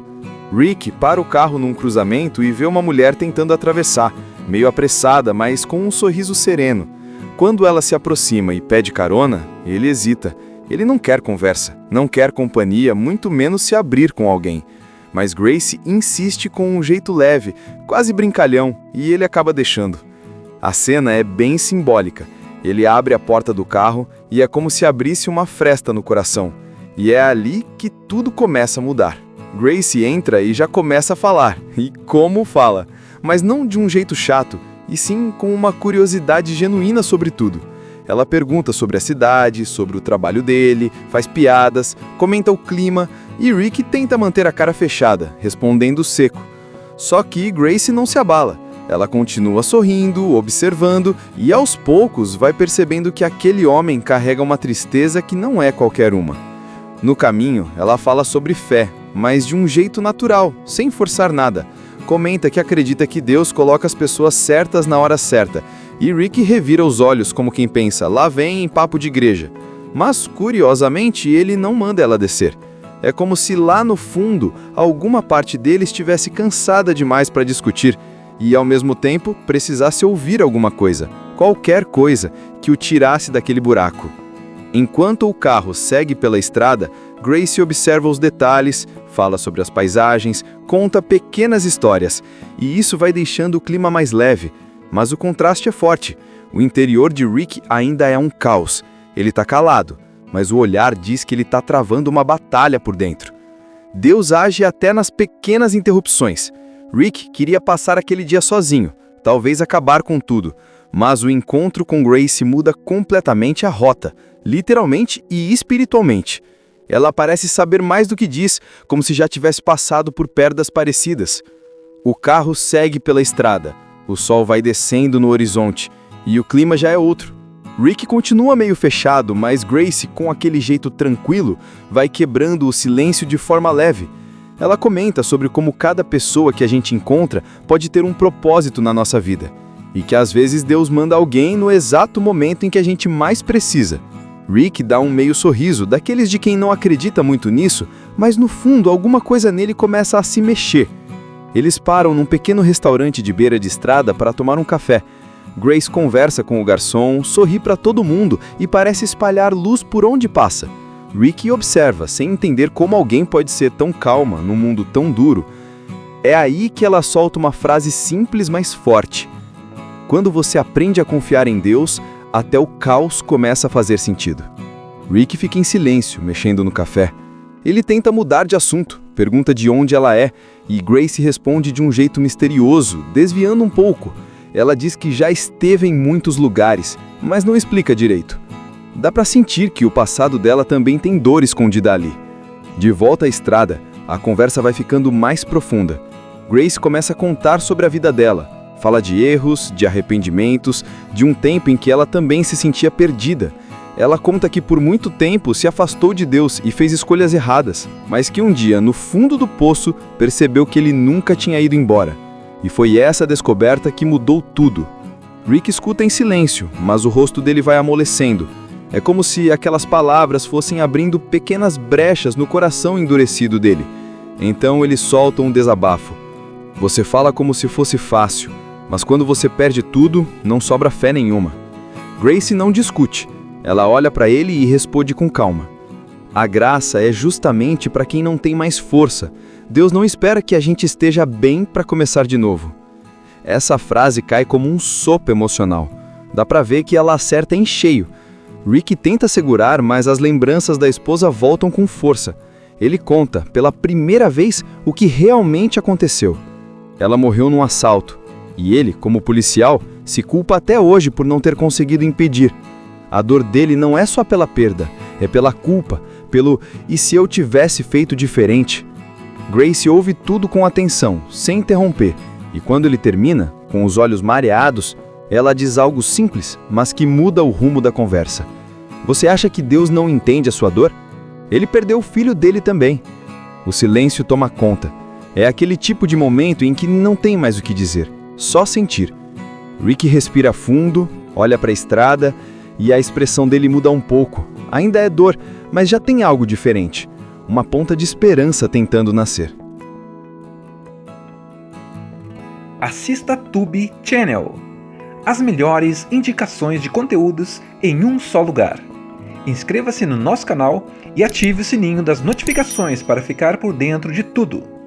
Rick para o carro num cruzamento e vê uma mulher tentando atravessar, meio apressada, mas com um sorriso sereno. Quando ela se aproxima e pede carona, ele hesita. Ele não quer conversa, não quer companhia, muito menos se abrir com alguém. Mas Grace insiste com um jeito leve, quase brincalhão, e ele acaba deixando. A cena é bem simbólica. Ele abre a porta do carro e é como se abrisse uma fresta no coração. E é ali que tudo começa a mudar. Grace entra e já começa a falar. E como fala? Mas não de um jeito chato, e sim com uma curiosidade genuína sobre tudo. Ela pergunta sobre a cidade, sobre o trabalho dele, faz piadas, comenta o clima, e Rick tenta manter a cara fechada, respondendo seco. Só que Grace não se abala. Ela continua sorrindo, observando, e aos poucos vai percebendo que aquele homem carrega uma tristeza que não é qualquer uma. No caminho, ela fala sobre fé, mas de um jeito natural, sem forçar nada. Comenta que acredita que Deus coloca as pessoas certas na hora certa, e Rick revira os olhos como quem pensa, lá vem em papo de igreja. Mas, curiosamente, ele não manda ela descer. É como se lá no fundo, alguma parte dele estivesse cansada demais para discutir, e ao mesmo tempo precisasse ouvir alguma coisa, qualquer coisa, que o tirasse daquele buraco. Enquanto o carro segue pela estrada, Grace observa os detalhes, fala sobre as paisagens, conta pequenas histórias, e isso vai deixando o clima mais leve. Mas o contraste é forte. O interior de Rick ainda é um caos. Ele está calado, mas o olhar diz que ele está travando uma batalha por dentro. Deus age até nas pequenas interrupções. Rick queria passar aquele dia sozinho, talvez acabar com tudo, mas o encontro com Grace muda completamente a rota, literalmente e espiritualmente. Ela parece saber mais do que diz, como se já tivesse passado por perdas parecidas. O carro segue pela estrada, o sol vai descendo no horizonte, e o clima já é outro. Rick continua meio fechado, mas Grace, com aquele jeito tranquilo, vai quebrando o silêncio de forma leve. Ela comenta sobre como cada pessoa que a gente encontra pode ter um propósito na nossa vida, e que às vezes Deus manda alguém no exato momento em que a gente mais precisa. Rick dá um meio sorriso, daqueles de quem não acredita muito nisso, mas no fundo alguma coisa nele começa a se mexer. Eles param num pequeno restaurante de beira de estrada para tomar um café. Grace conversa com o garçom, sorri para todo mundo e parece espalhar luz por onde passa. Rick observa, sem entender como alguém pode ser tão calma num mundo tão duro. É aí que ela solta uma frase simples, mas forte. Quando você aprende a confiar em Deus, até o caos começa a fazer sentido. Rick fica em silêncio, mexendo no café. Ele tenta mudar de assunto, pergunta de onde ela é, e Grace responde de um jeito misterioso, desviando um pouco. Ela diz que já esteve em muitos lugares, mas não explica direito. Dá pra sentir que o passado dela também tem dor escondida ali. De volta à estrada, a conversa vai ficando mais profunda. Grace começa a contar sobre a vida dela. Fala de erros, de arrependimentos, de um tempo em que ela também se sentia perdida. Ela conta que por muito tempo se afastou de Deus e fez escolhas erradas, mas que um dia, no fundo do poço, percebeu que ele nunca tinha ido embora. E foi essa descoberta que mudou tudo. Rick escuta em silêncio, mas o rosto dele vai amolecendo. É como se aquelas palavras fossem abrindo pequenas brechas no coração endurecido dele. Então ele solta um desabafo. Você fala como se fosse fácil, mas quando você perde tudo, não sobra fé nenhuma. Grace não discute. Ela olha para ele e responde com calma. A graça é justamente para quem não tem mais força. Deus não espera que a gente esteja bem para começar de novo. Essa frase cai como um sopro emocional. Dá para ver que ela acerta em cheio. Rick tenta segurar, mas as lembranças da esposa voltam com força. Ele conta, pela primeira vez, o que realmente aconteceu. Ela morreu num assalto, E ele, como policial, se culpa até hoje por não ter conseguido impedir. A dor dele não é só pela perda, é pela culpa, pelo "e se eu tivesse feito diferente?". Grace ouve tudo com atenção, sem interromper, e quando ele termina, com os olhos mareados, ela diz algo simples, mas que muda o rumo da conversa. Você acha que Deus não entende a sua dor? Ele perdeu o filho dele também. O silêncio toma conta. É aquele tipo de momento em que não tem mais o que dizer, só sentir. Rick respira fundo, olha para a estrada e a expressão dele muda um pouco. Ainda é dor, mas já tem algo diferente. Uma ponta de esperança tentando nascer. Assista Tube Channel. As melhores indicações de conteúdos em um só lugar. Inscreva-se no nosso canal e ative o sininho das notificações para ficar por dentro de tudo.